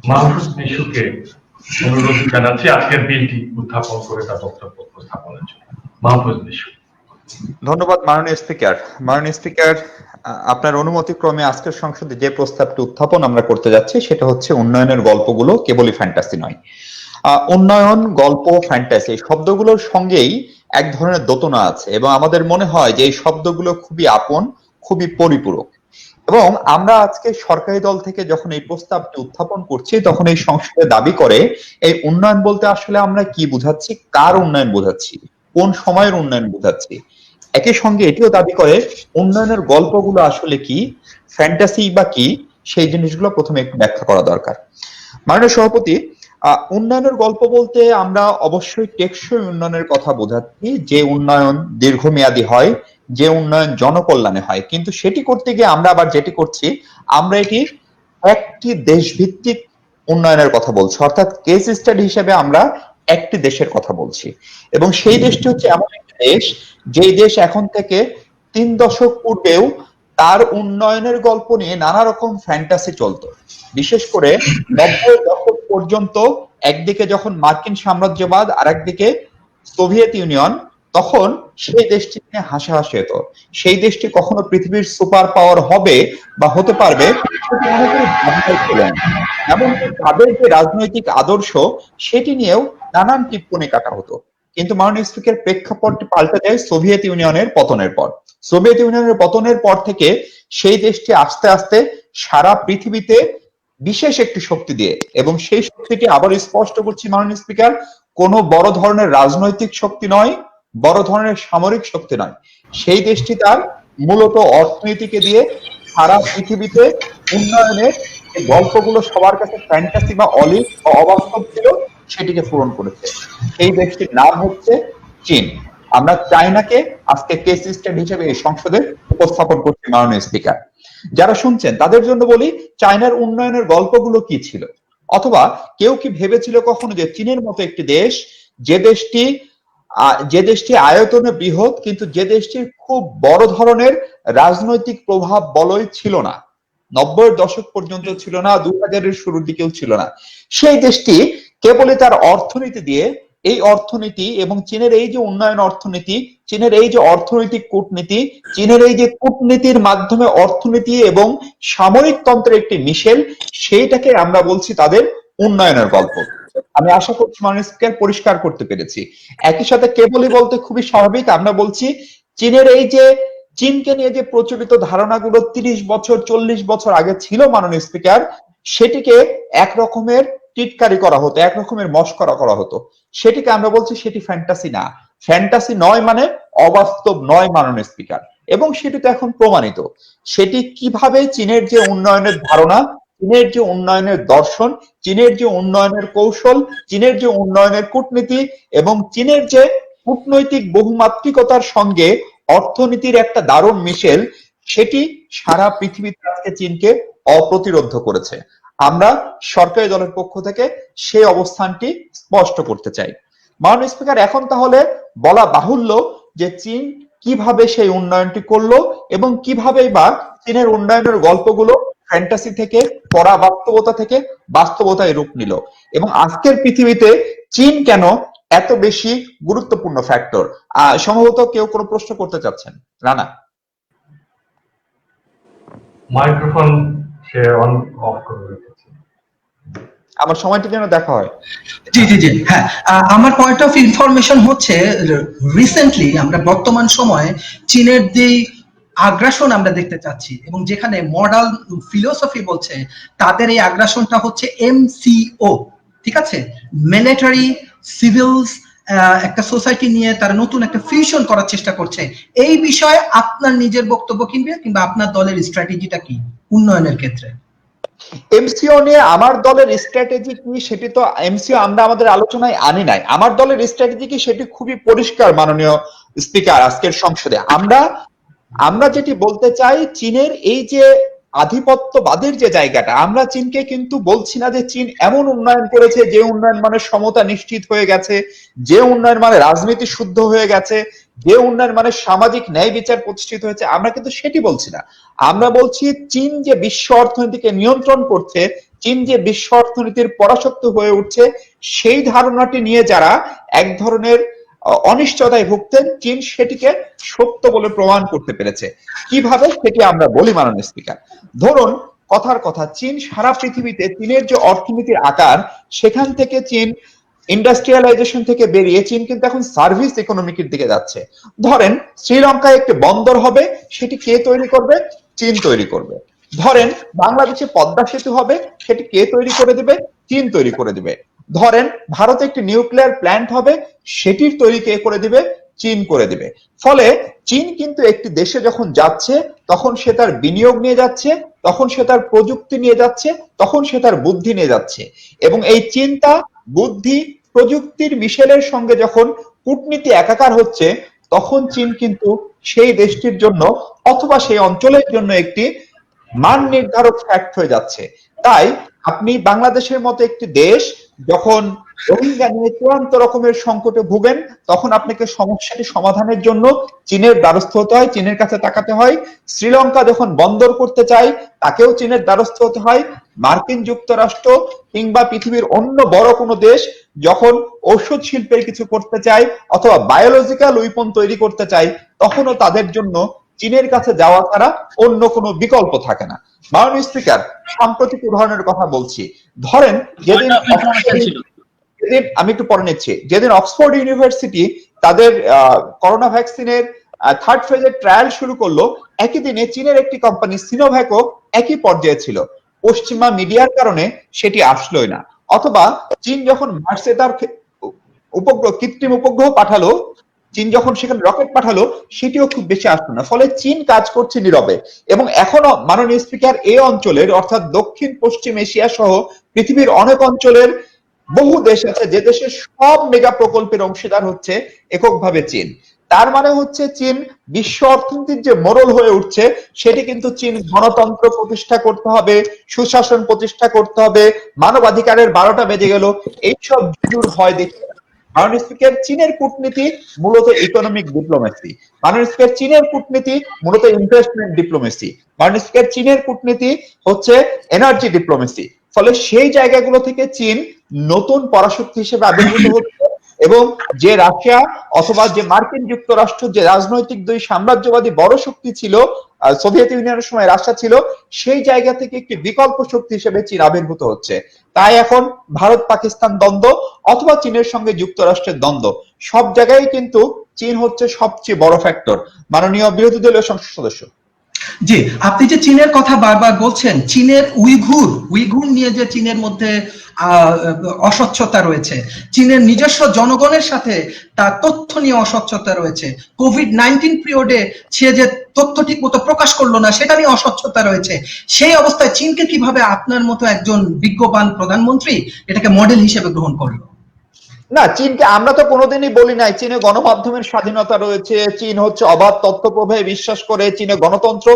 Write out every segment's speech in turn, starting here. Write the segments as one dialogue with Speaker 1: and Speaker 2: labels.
Speaker 1: মাহফুজ নিশুকে অনুরোধ জানাচ্ছি আজকের বিলটি উত্থাপন করে তার বক্তব্য উপস্থাপনের জন্য। মাহফুজ নিশু।
Speaker 2: ধন্যবাদ মাননীয় স্পিকার। মাননীয় স্পিকার, আপনার অনুমতি ক্রমে আজকের সংসদে যে প্রস্তাবটি উত্থাপন আমরা করতে যাচ্ছি সেটা হচ্ছে উন্নয়নের গল্পগুলো কেবলই ফ্যান্টাসি নয়। উন্নয়ন, গল্প, ফ্যান্টাসি শব্দগুলোর সঙ্গেই এক ধরনের দোতনা আছে এবং আমাদের মনে হয় যে এই শব্দগুলো খুবই আপন, খুবই পরিপূরক। এবং আমরা আজকে সরকারি দল থেকে যখন এই প্রস্তাবটি উত্থাপন করছি তখন এই সংসদে দাবি করে এই উন্নয়ন বলতে আসলে আমরা কি বুঝাচ্ছি, কার উন্নয়ন বোঝাচ্ছি, কোন সময়ের উন্নয়ন বোঝাচ্ছি। একই সঙ্গে এটিও দাবি করে উন্নয়নের গল্পগুলো আসলে কি, ফ্যান্টাসি বা কি, সেই জিনিসগুলো প্রথমে একটু ব্যাখ্যা করা দরকার। মাননীয় সভাপতি, উন্নয়নের গল্প বলতে আমরা অবশ্যই টেকসই উন্নয়নের কথা বোঝাচ্ছি, যে উন্নয়ন দীর্ঘমেয়াদী হয়, যে উন্নয়ন জনকল্যাণে হয়। কিন্তু সেটি করতে গিয়ে আমরা আবার যেটি করছি, আমরা এটি একটি দেশভিত্তিক উন্নয়নের কথা বলছি, অর্থাৎ কেস স্টাডি হিসেবে আমরা একটি দেশের কথা বলছি। এবং সেই দেশটি হচ্ছে এমন একটি দেশ, যেই দেশ এখন থেকে 3 দশক পূর্বেও তার উন্নয়নের গল্প নিয়ে নানা রকম ফ্যান্টাসি চলতো। বিশেষ করে 90 দশক পর্যন্ত একদিকে যখন মার্কিন সাম্রাজ্যবাদ আর একদিকে সোভিয়েত ইউনিয়ন, তখন সেই দেশটি নিয়ে হাসাহাসি হতো। সেই দেশটি কখনো পৃথিবীর সুপার পাওয়ার হবে বা হতে পারবে সেটি অনেকেরই ভাবনাই ছিল না। এমনকি তাদের যে রাজনৈতিক আদর্শ সেটি নিয়েও নানান টিপ্পনী কাটা হতো। কিন্তু মাননীয় স্পিকার, প্রেক্ষাপটটি পাল্টে যায় সোভিয়েত ইউনিয়নের পতনের পর। সোভিয়েত ইউনিয়নের পতনের পর থেকে সেই দেশটি আস্তে আস্তে সারা পৃথিবীতে বিশেষ একটি শক্তি দিয়ে, এবং সেই শক্তিটি আবার স্পষ্ট করছি মাননীয় স্পিকার, কোনো বড় ধরনের রাজনৈতিক শক্তি নয়, বড় ধরনের সামরিক শক্তি নয়। সেই দেশটি তার মূলত অর্থনীতিকে দিয়ে সারা পৃথিবীতে উন্নয়নের যে গল্পগুলো সবার কাছে ফ্যান্টাসি বা অলিভ বা অবাস্তব ছিল সেটিকে পূরণ করেছে। সেই দেশটির নাম হচ্ছে চীন। আমরা চায়নাকে আজকে কেস স্টাডি হিসেবে এই সংসদে উপস্থাপন করছি মাননীয় স্পিকার। যারা শুনছেন তাদের জন্য বলি, চায়নার উন্নয়নের গল্পগুলো কি ছিল, অথবা কেউ কি ভেবেছিল কখনো যে চীনের মতো একটি দেশ, যে দেশটি আয়তনে বৃহৎ কিন্তু যে দেশটির খুব বড় ধরনের রাজনৈতিক প্রভাব বলয় ছিল না, 90-এর দশক পর্যন্ত ছিল না, 2000-এর শুরুর দিকেও ছিল না, সেই দেশটি কেবলই তার অর্থনীতি দিয়ে, এই অর্থনীতি এবং চীনের এই যে উন্নয়ন অর্থনীতি, চীনের এই যে অর্থনৈতিক কূটনীতি, চীনের এই যে কূটনীতির মাধ্যমে অর্থনীতি এবং সামরিক তন্ত্রের একটি মিশেল, সেইটাকে আমরা বলছি তাদের উন্নয়নের গল্প। আমি আশা করছি মাননীয় স্পিকার পরিষ্কার করতে পেরেছি। একই সাথে কেবলই বলতে খুবই স্বাভাবিক, আমরা বলছি চীনের এই যে চীনকে নিয়ে যে প্রচলিত ধারণাগুলো 30 বছর 40 বছর আগে ছিল মাননীয় স্পিকার, সেটিকে এক রকমের টিটকারি করা হতো, এক রকমের মস্করা করা হতো। সেটিকে আমরা বলছি সেটি ফ্যান্টাসি না, ফ্যান্টাসি নয় মানে অবাস্তব নয় মাননীয় স্পিকার, এবং সেটি তো এখন প্রমাণিত। সেটি কিভাবে চীনের যে উন্নয়নের ধারণা, চীনের যে উন্নয়নের দর্শন, চীনের যে উন্নয়নের কৌশল, চীনের যে উন্নয়নের কূটনীতি এবং চীনের যে কূটনৈতিক বহুমাত্রিকতার সঙ্গে অর্থনীতির একটা দারুণ মিশেল, সেটি সারা পৃথিবীতে আজকে চীনকে অপ্রতিরোধ্য করেছে। আমরা সরকারি দলের পক্ষ থেকে সেই অবস্থানটি স্পষ্ট করতে চাই মাননীয় স্পিকার। এখন তাহলে বলা বাহুল্য যে চীন কিভাবে সেই উন্নয়নটি করলো এবং কিভাবে বা চীনের উন্নয়নের গল্পগুলো ফ্যান্টাসি থেকে পড়া বাস্তবতা থেকে বাস্তবতায় রূপ নিল, এবং আজকের পৃথিবীতে চীন কেন এত বেশি গুরুত্বপূর্ণ ফ্যাক্টর। সম্ভবত কেউ কোনো প্রশ্ন করতে চাচ্ছেন? Rana
Speaker 1: microphone say on of করে রেখেছে।
Speaker 2: আমার সময়টি যেন দেখা হয়।
Speaker 3: জি জি জি, হ্যাঁ, আমার পয়েন্ট অফ ইনফরমেশন হচ্ছে রিসেন্টলি আমরা বর্তমান সময়ে চীনের যে আগ্রাসন আমরা দেখতে চাচ্ছি, এবং যেখানে মডাল ফিলোসফি বলছে তাদের এই আগ্রাসনটা হচ্ছে MCO, ঠিক আছে, মিলিটারি সিভিলস একটা সোসাইটি নিয়ে তারা নতুন একটা ফিউশন করার চেষ্টা করছে। এই বিষয়ে আপনার নিজের বক্তব্য কিংবা আপনার দলের স্ট্র্যাটেজিটা কি উন্নয়নের ক্ষেত্রে?
Speaker 2: এমসিও নিয়ে আমার দলের স্ট্র্যাটেজি কি সেটি তো এমসিও আমরা আমাদের আলোচনায় আনি নাই। আমার দলের স্ট্র্যাটেজি কি সেটি খুবই পরিষ্কার মাননীয় স্পিকার। আজকের সংসদে আমরা যেটি বলতে চাই, চীনের এই যে আধিপত্যবাদের যে জায়গাটা, আমরা চীনকে কিন্তু বলছি না যে চীন এমন উন্নয়ন করেছে যে উন্নয়ন মানে সমতা নিশ্চিত হয়ে গেছে, যে উন্নয়ন মানে রাজনীতি শুদ্ধ হয়ে গেছে, যে উন্নয়ন মানে সামাজিক ন্যায় বিচার প্রতিষ্ঠিত হয়েছে, আমরা কিন্তু সেটি বলছি না। আমরা বলছি চীন যে বিশ্ব অর্থনীতিকে নিয়ন্ত্রণ করছে, চীন যে বিশ্ব অর্থনীতির পরাশক্তি হয়ে উঠছে, সেই ধারণাটি নিয়ে যারা এক ধরনের অনিশ্চয়তায় ভুগতেন, চীন সেটিকে সত্য বলে প্রমাণ করতে পেরেছে। কিভাবে সেটি আমরা বলি মাননীয় স্পিকার। ধরুন কথার কথা, চীন সারা পৃথিবীতে, চীনের যে অর্থনীতির আকার, সেখান থেকে চীন ইন্ডাস্ট্রিয়ালাইজেশন থেকে বেরিয়ে চীন কিন্তু এখন সার্ভিস ইকোনমিকের দিকে যাচ্ছে। ধরেন শ্রীলঙ্কায় একটি বন্দর হবে, সেটি কে তৈরি করবে? চীন তৈরি করবে। ধরেন বাংলাদেশে পদ্মা সেতু হবে, সেটি কে তৈরি করে দিবে? চীন তৈরি করে দিবে। ধরেন ভারতে একটি নিউক্লিয়ার প্ল্যান্ট হবে, সেটির তৈরি কে করে দিবে? চীন করে দিবে। ফলে চীন কিন্তু একটি দেশে যখন যাচ্ছে, তখন সে তার বিনিয়োগ নিয়ে যাচ্ছে, তখন সে তার প্রযুক্তি নিয়ে যাচ্ছে, তখন সে তার বুদ্ধি নিয়ে যাচ্ছে। এবং এই চিন্তা, বুদ্ধি, প্রযুক্তির মিশেলের সঙ্গে যখন কূটনীতি একাকার হচ্ছে, তখন চীন কিন্তু সেই দেশটির জন্য অথবা সেই অঞ্চলের জন্য একটি মান নির্ধারক ফ্যাক্ট হয়ে যাচ্ছে। তাই আপনি বাংলাদেশের মতো একটি দেশ যখন রোহিঙ্গা নিয়ে চূড়ান্ত রকমের সংকটে ভুগেন, তখন আপনাকে সমস্যাটি সমাধানের জন্য চীনের দ্বারস্থ হতে হয়, চীনের কাছে তাকাতে হয়। শ্রীলঙ্কা যখন বন্দর করতে চায়, তাকেও চীনের দ্বারস্থ হতে হয়। মার্কিন যুক্তরাষ্ট্র কিংবা পৃথিবীর অন্য বড় কোনো দেশ যখন ঔষধ শিল্পের কিছু করতে চায় অথবা বায়োলজিক্যাল উইপন তৈরি করতে চায়, তখনও তাদের জন্য চীনের কাছে যাওয়া ছাড়া অন্য কোনো বিকল্প থাকে না। মাননীয় স্পিকার, সাম্প্রতিক উদাহরণের কথা বলছি। ধরেন যেদিন আমি একটু পরে নিচ্ছি, যেদিন অক্সফোর্ড ইউনিভার্সিটি তাদের করোনা ভ্যাকসিনের থার্ড ফেজের ট্রায়াল শুরু করলো, একই দিনে চীনের একটি কোম্পানি সিনোভ্যাকও একই পর্যায়ে ছিল। পশ্চিমা মিডিয়ার কারণে সেটি আসলোই না। অথবা চীন যখন মার্সে তার উপগ্রহ, কৃত্রিম উপগ্রহ পাঠালো, চীন যখন সেখানে রকেট পাঠালো, সেটিও খুব বেশি আসলো না। ফলে চীন কাজ করছে নীরবে। এবং এখনো মাননীয় স্পিকার, এই অঞ্চলের অর্থাৎ দক্ষিণ পশ্চিম এশিয়া সহ পৃথিবীর অনেক অঞ্চলের বহু দেশ আছে যে দেশের সব মেগা প্রকল্পের অংশীদার হচ্ছে এককভাবে চীন। তার মানে হচ্ছে চীন বিশ্ব অর্থনীতির যে মোড়ল হয়ে উঠছে, সেটি কিন্তু চীন গণতন্ত্র প্রতিষ্ঠা করতে হবে, সুশাসন প্রতিষ্ঠা করতে হবে, মানবাধিকারের 12টা বেজে গেল, এইসব জুজুর ভয় দেখে। মাননীয় স্পিকার, চীনের কূটনীতি মূলত ইকোনমিক ডিপ্লোমেসি। মাননীয় স্পিকার, চীনের কূটনীতি মূলত ইনভেস্টমেন্ট ডিপ্লোমেসি। মাননীয় স্পিকার, চীনের কূটনীতি হচ্ছে এনার্জি ডিপ্লোমেসি। ফলে সেই জায়গাগুলো থেকে চীন নতুন পরাশক্তি হিসেবে আবির্ভূত হচ্ছে। এবং যে রাশিয়া অথবা যে মার্কিন যুক্তরাষ্ট্র, যে রাজনৈতিক দুই সাম্রাজ্যবাদী বড় শক্তি ছিল, সোভিয়েত ইউনিয়নের সময় রাশিয়া ছিল, সেই জায়গা থেকে একটি বিকল্প শক্তি হিসেবে চীন আবির্ভূত হচ্ছে। তাই এখন ভারত পাকিস্তান দ্বন্দ্ব অথবা চীনের সঙ্গে যুক্তরাষ্ট্রের দ্বন্দ্ব, সব জায়গায় কিন্তু চীন হচ্ছে সবচেয়ে বড় ফ্যাক্টর। মাননীয় বিরোধী দলীয় সংসদ সদস্য।
Speaker 3: জি, আপনি যে চীনের কথা বারবার বলছেন, চীনের উইঘুর নিয়ে যে চীনের মধ্যে অস্বচ্ছতা রয়েছে, চীনের নিজস্ব জনগণের সাথে তার তথ্য নিয়ে অস্বচ্ছতা রয়েছে, কোভিড-19 পিরিয়ডে সে যে তথ্য ঠিক মতো প্রকাশ করলো না, সেটা নিয়ে অস্বচ্ছতা রয়েছে। সেই অবস্থায় চীনকে কিভাবে আপনার মতো একজন বিজ্ঞবান প্রধানমন্ত্রী এটাকে মডেল হিসেবে গ্রহণ করলো?
Speaker 2: না, চীনকে আমরা তো কোনোদিনই বলি নাই চীনে গণমাধ্যমের স্বাধীনতা রয়েছে, চীন হচ্ছে অবাধ তথ্য প্রবাহে বিশ্বাস করে, চীনে গণতন্ত্র।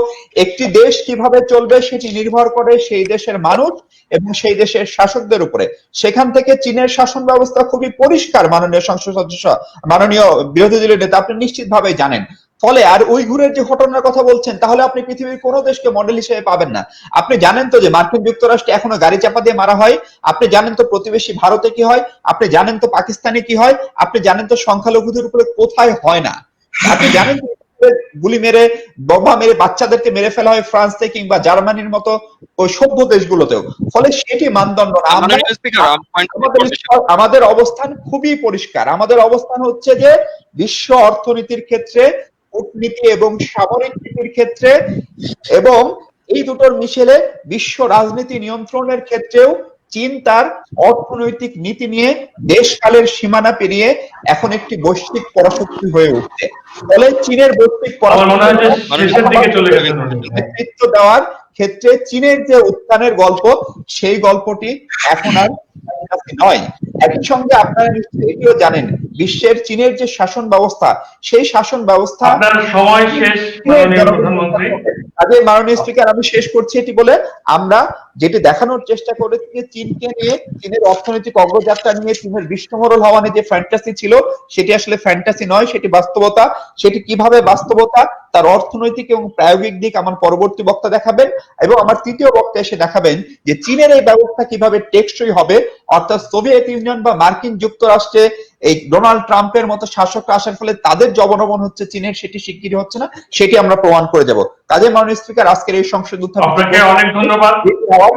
Speaker 2: একটি দেশ কিভাবে চলবে সেটি নির্ভর করে সেই দেশের মানুষ এবং সেই দেশের শাসকদের উপরে। সেখান থেকে চীনের শাসন ব্যবস্থা খুবই পরিষ্কার। মাননীয় সংসদ সদস্য, মাননীয় বিরোধী দলের নেতা, আপনি নিশ্চিতভাবে জানেন। ফলে আর উইঘুরের যে ঘটনার কথা বলছেন, তাহলে আপনি পৃথিবীর কোনো দেশকে মডেল হিসেবে পাবেন না। আপনি জানেন তো যে মার্কিন যুক্তরাষ্ট্রে এখনো গাড়ি চাপা দিয়ে মারা হয়। আপনি জানেন তো প্রতিবেশী ভারতে কি হয়। আপনি জানেন তো পাকিস্তানে কি হয়। আপনি জানেন তো সংখ্যালঘুদের উপরে কোথায় হয় না। আপনি জানেন গুলি মেরে, বোমা মেরে বাচ্চাদেরকে মেরে ফেলা হয় ফ্রান্সে কিংবা জার্মানির মতো ওই সভ্য দেশগুলোতেও। ফলে সেটি মানদণ্ড না। আমাদের অবস্থান খুবই পরিষ্কার। আমাদের অবস্থান হচ্ছে যে বিশ্ব অর্থনীতির ক্ষেত্রে, কূটনীতি এবং সামরিক নীতির ক্ষেত্রে এবং এই দুটোর মিশেলে বিশ্ব রাজনীতি নিয়ন্ত্রণের ক্ষেত্রেও চীন তার অর্থনৈতিক নীতি নিয়ে দেশকালের সীমানা পেরিয়ে এখন একটি বৈশ্বিক পরাশক্তি হয়ে উঠছে। ফলে চীনের বৈশ্বিক নেতৃত্ব দেওয়ার ক্ষেত্রে চীনের যে উত্থানের গল্প, সেই গল্পটি এখন আর নয়। একই সঙ্গে আপনারা নিশ্চয়ই এটিও জানেন, বিশ্বের চীনের যে শাসন ব্যবস্থা, সেই শাসন ব্যবস্থা।
Speaker 1: আপনার সময় শেষ মাননীয় প্রধানমন্ত্রী।
Speaker 2: আগে মাননীয় স্পিকার, আমি শেষ করছি এটি বলে, আমরা যেটি দেখানোর চেষ্টা করেছে যে চীনকে নিয়ে, চীনের অর্থনৈতিক অগ্রযাত্রা নিয়ে, চীনের বিশ্বমোড়ল হওয়া নিয়ে যে ফ্যান্টাসি ছিল সেটি আসলে ফ্যান্টাসি নয়, সেটি বাস্তবতা। সেটি কিভাবে বাস্তবতা, তার অর্থনৈতিক এবং প্রায়োগিক দিক আমার পরবর্তী বক্তা দেখাবেন, এবং আমার তৃতীয় বক্তা এসে দেখাবেন যে চীনের এই ব্যবস্থা কিভাবে টেকসই হবে, অর্থাৎ সোভিয়েত ইউনিয়ন বা মার্কিন যুক্তরাষ্ট্রে এই ডোনাল্ড ট্রাম্পের মতো শাসকরা আসার ফলে তাদের যে অবনমন হচ্ছে চীনের, সেটি স্বীকৃতি হচ্ছে না, সেটি আমরা প্রমাণ করে যাব। কাজে মাননীয় স্পিকার, আজকের এই সংসদ উত্থাপন
Speaker 1: আপনাকে অনেক ধন্যবাদ।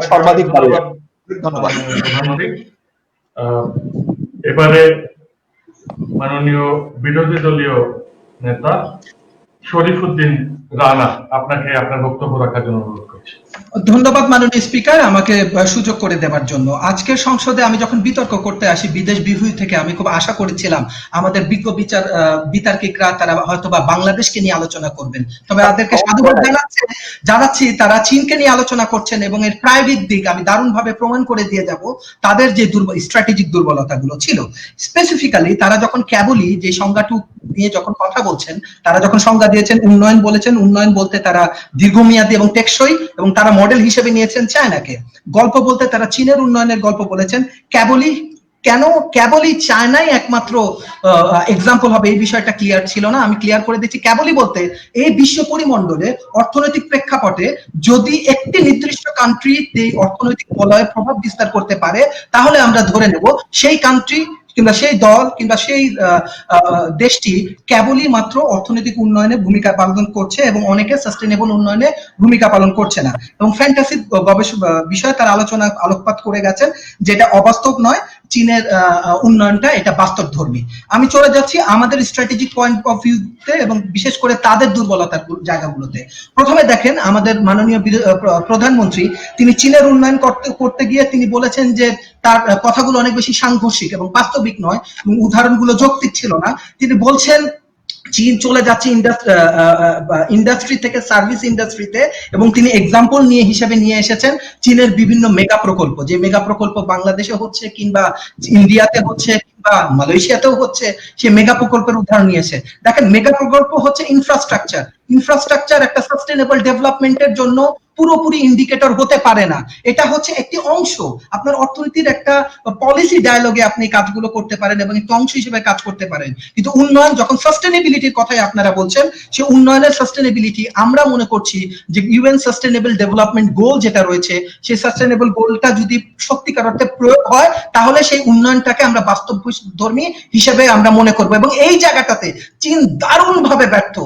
Speaker 2: সর্বাধিক ধন্যবাদ।
Speaker 1: এবারে মাননীয় বিরোধী দলীয় নেতা শরীফউদ্দিন রানা, আপনাকে আপনার বক্তব্য রাখার জন্য অনুরোধ করছি।
Speaker 3: ধন্যবাদ মাননীয় স্পিকার, আমাকে সুযোগ করে দেওয়ার জন্য। আজকের সংসদে আমি যখন বিতর্ক করতে আসি বিদেশ বিভূতি থেকে, আমি খুব আশা করেছিলাম আমাদের বিজ্ঞ বিতার্কিকরা তারা হয়তোবা বাংলাদেশকে নিয়ে আলোচনা করবেন, তবে তাদেরকে সাধুবাদ জানাচ্ছি তারা চীনকে নিয়ে আলোচনা করছেন এবং এর প্রায়োগিক দিক আমি দারুণভাবে প্রমাণ করে দিয়ে যাব তাদের যে স্ট্র্যাটেজিক দুর্বলতাগুলো ছিল। স্পেসিফিক্যালি তারা যখন কেবলই যে সংজ্ঞাটু নিয়ে যখন কথা বলছেন, তারা যখন সংজ্ঞা দিয়েছেন উন্নয়ন বলেছেন, উন্নয়ন বলতে তারা দীর্ঘমেয়াদী এবং টেকসই, এবং তারা মডেল হিসেবে নিয়েছেন চায়নাকে। গল্প বলতে তারা চীনের উন্নয়নের গল্প বলেছেন। কেবলই চায়নাই একমাত্র এক্সাম্পল হবে, এই বিষয়টা ক্লিয়ার ছিল না, আমি ক্লিয়ার করে দিচ্ছি। কেবলই বলতে এই বিশ্ব পরিমণ্ডলে অর্থনৈতিক প্রেক্ষাপটে যদি একটি নির্দিষ্ট কান্ট্রি এই অর্থনৈতিক বলয়ে প্রভাব বিস্তার করতে পারে, তাহলে আমরা ধরে নেব সেই কান্ট্রি কিংবা সেই দল কিংবা সেই দেশটি কেবলই মাত্র অর্থনৈতিক উন্নয়নে ভূমিকা পালন করছে এবং অনেকে সাস্টেনেবল উন্নয়নে ভূমিকা পালন করছে না। এবং ফ্যান্টাসি বিষয়ে তার আলোকপাত করে গেছেন, যেটা অবাস্তব নয়। চীনের উন্নয়নটা এটা বাস্তবধর্মী। আমি চলে যাচ্ছি আমাদের স্ট্র্যাটেজিক পয়েন্ট অফ ভিউতে এবং বিশেষ করে তাদের দুর্বলতার জায়গাগুলোতে। প্রথমে দেখেন, আমাদের মাননীয় প্রধানমন্ত্রী তিনি চীনের উন্নয়ন করতে গিয়ে তিনি বলেছেন যে তার কথাগুলো অনেক বেশি সাংঘর্ষিক এবং বাস্তবিক নয়, এবং উদাহরণগুলো যৌক্তিক ছিল না। তিনি বলছেন চীন চলে যাচ্ছে ইন্ডাস্ট্রি থেকে সার্ভিস ইন্ডাস্ট্রিতে, এবং তিনি এক্সাম্পল হিসেবে নিয়ে এসেছেন চীনের বিভিন্ন মেগা প্রকল্প, যে মেগা প্রকল্প বাংলাদেশে হচ্ছে কিংবা ইন্ডিয়াতে হচ্ছে কিংবা মালয়েশিয়াতেও হচ্ছে, সে মেগা প্রকল্পের উদাহরণ নিয়েছে। দেখেন, মেগা প্রকল্প হচ্ছে ইনফ্রাস্ট্রাকচার একটা সাস্টেনেবল ডেভেলপমেন্টের জন্য পুরোপুরি ইন্ডিকেটর হতে পারে না। এটা হচ্ছে একটি অংশ, আপনার অর্থনীতির একটা পলিসি ডায়ালগে আপনি কাজগুলো করতে পারেন এবং একটি অংশ হিসেবে কাজ করতে পারেন। কিন্তু উন্নয়ন যখন সাস্টেনেবিলিটির কথাই আপনারা বলছেন, সে উন্নয়নের সাস্টেনেবিলিটি আমরা মনে করছি যে ইউএন সাস্টেনেবল ডেভেলপমেন্ট গোল যেটা রয়েছে, সেই সাস্টেনেবল গোলটা যদি সত্যিকার অর্থে প্রয়োগ হয়, তাহলে সেই উন্নয়নটাকে আমরা বাস্তবধর্মী হিসেবে আমরা মনে করব। এবং এই জায়গাটাতে চীন দারুণভাবে ব্যর্থ।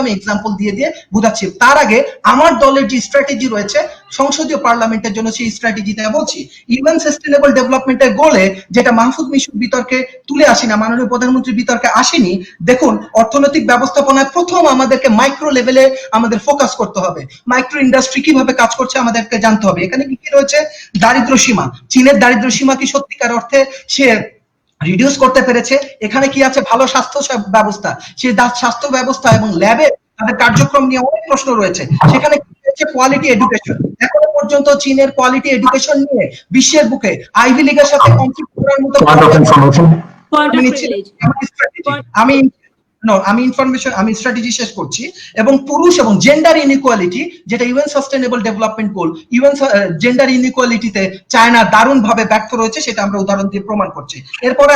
Speaker 3: আমি এক্সাম্পল দিয়ে বুঝাচ্ছি। তার আগে আমার দলের যে স্ট্র্যাটেজি রয়েছে সংসদীয় পার্লামেন্টের জন্য, সেই স্ট্র্যাটেজিটা বলছি। ইউএন সাস্টেনেবল ডেভেলপমেন্টের গোলে যেটা মাহফুজ মিশুর বিতর্কে তুলে আসি না, মাননীয় প্রধানমন্ত্রীর বিতর্কে আসেনি, দেখুন অর্থনৈতিক ব্যবস্থাপনায় প্রথম আমাদেরকে মাইক্রো লেভেলে আমাদের ফোকাস করতে হবে। মাইক্রো ইন্ডাস্ট্রি কিভাবে কাজ করছে আমাদেরকে জানতে হবে। এখানে কি রয়েছে? দারিদ্র্য সীমা। চীনের দারিদ্র্য সীমা কি সত্যিকার অর্থে সে রিডিউস করতে পেরেছে? এখানে কি আছে? ভালো স্বাস্থ্য ব্যবস্থা। সেই স্বাস্থ্য ব্যবস্থা এবং ল্যাবে তাদের কার্যক্রম নিয়ে অনেক প্রশ্ন রয়েছে। সেখানে কোয়ালিটি এডুকেশন, এখনো পর্যন্ত চীনের কোয়ালিটি এডুকেশন নিয়ে বিশ্বের বুকে আইভি লিগের সাথে কম্পিট করার মতো আমি স্ট্র্যাটেজি শেষ করছি। এবং পুরুষ এবং জেন্ডার ইনইকুয়ালিটি, যেটা UN sustainable development goal, UN gender ইনইকুয়ালিটিতে চায়না দারুণ ভাবে ব্যর্থ রয়েছে, সেটা আমরা উদাহরণ দিয়ে প্রমাণ করছি। এরপরে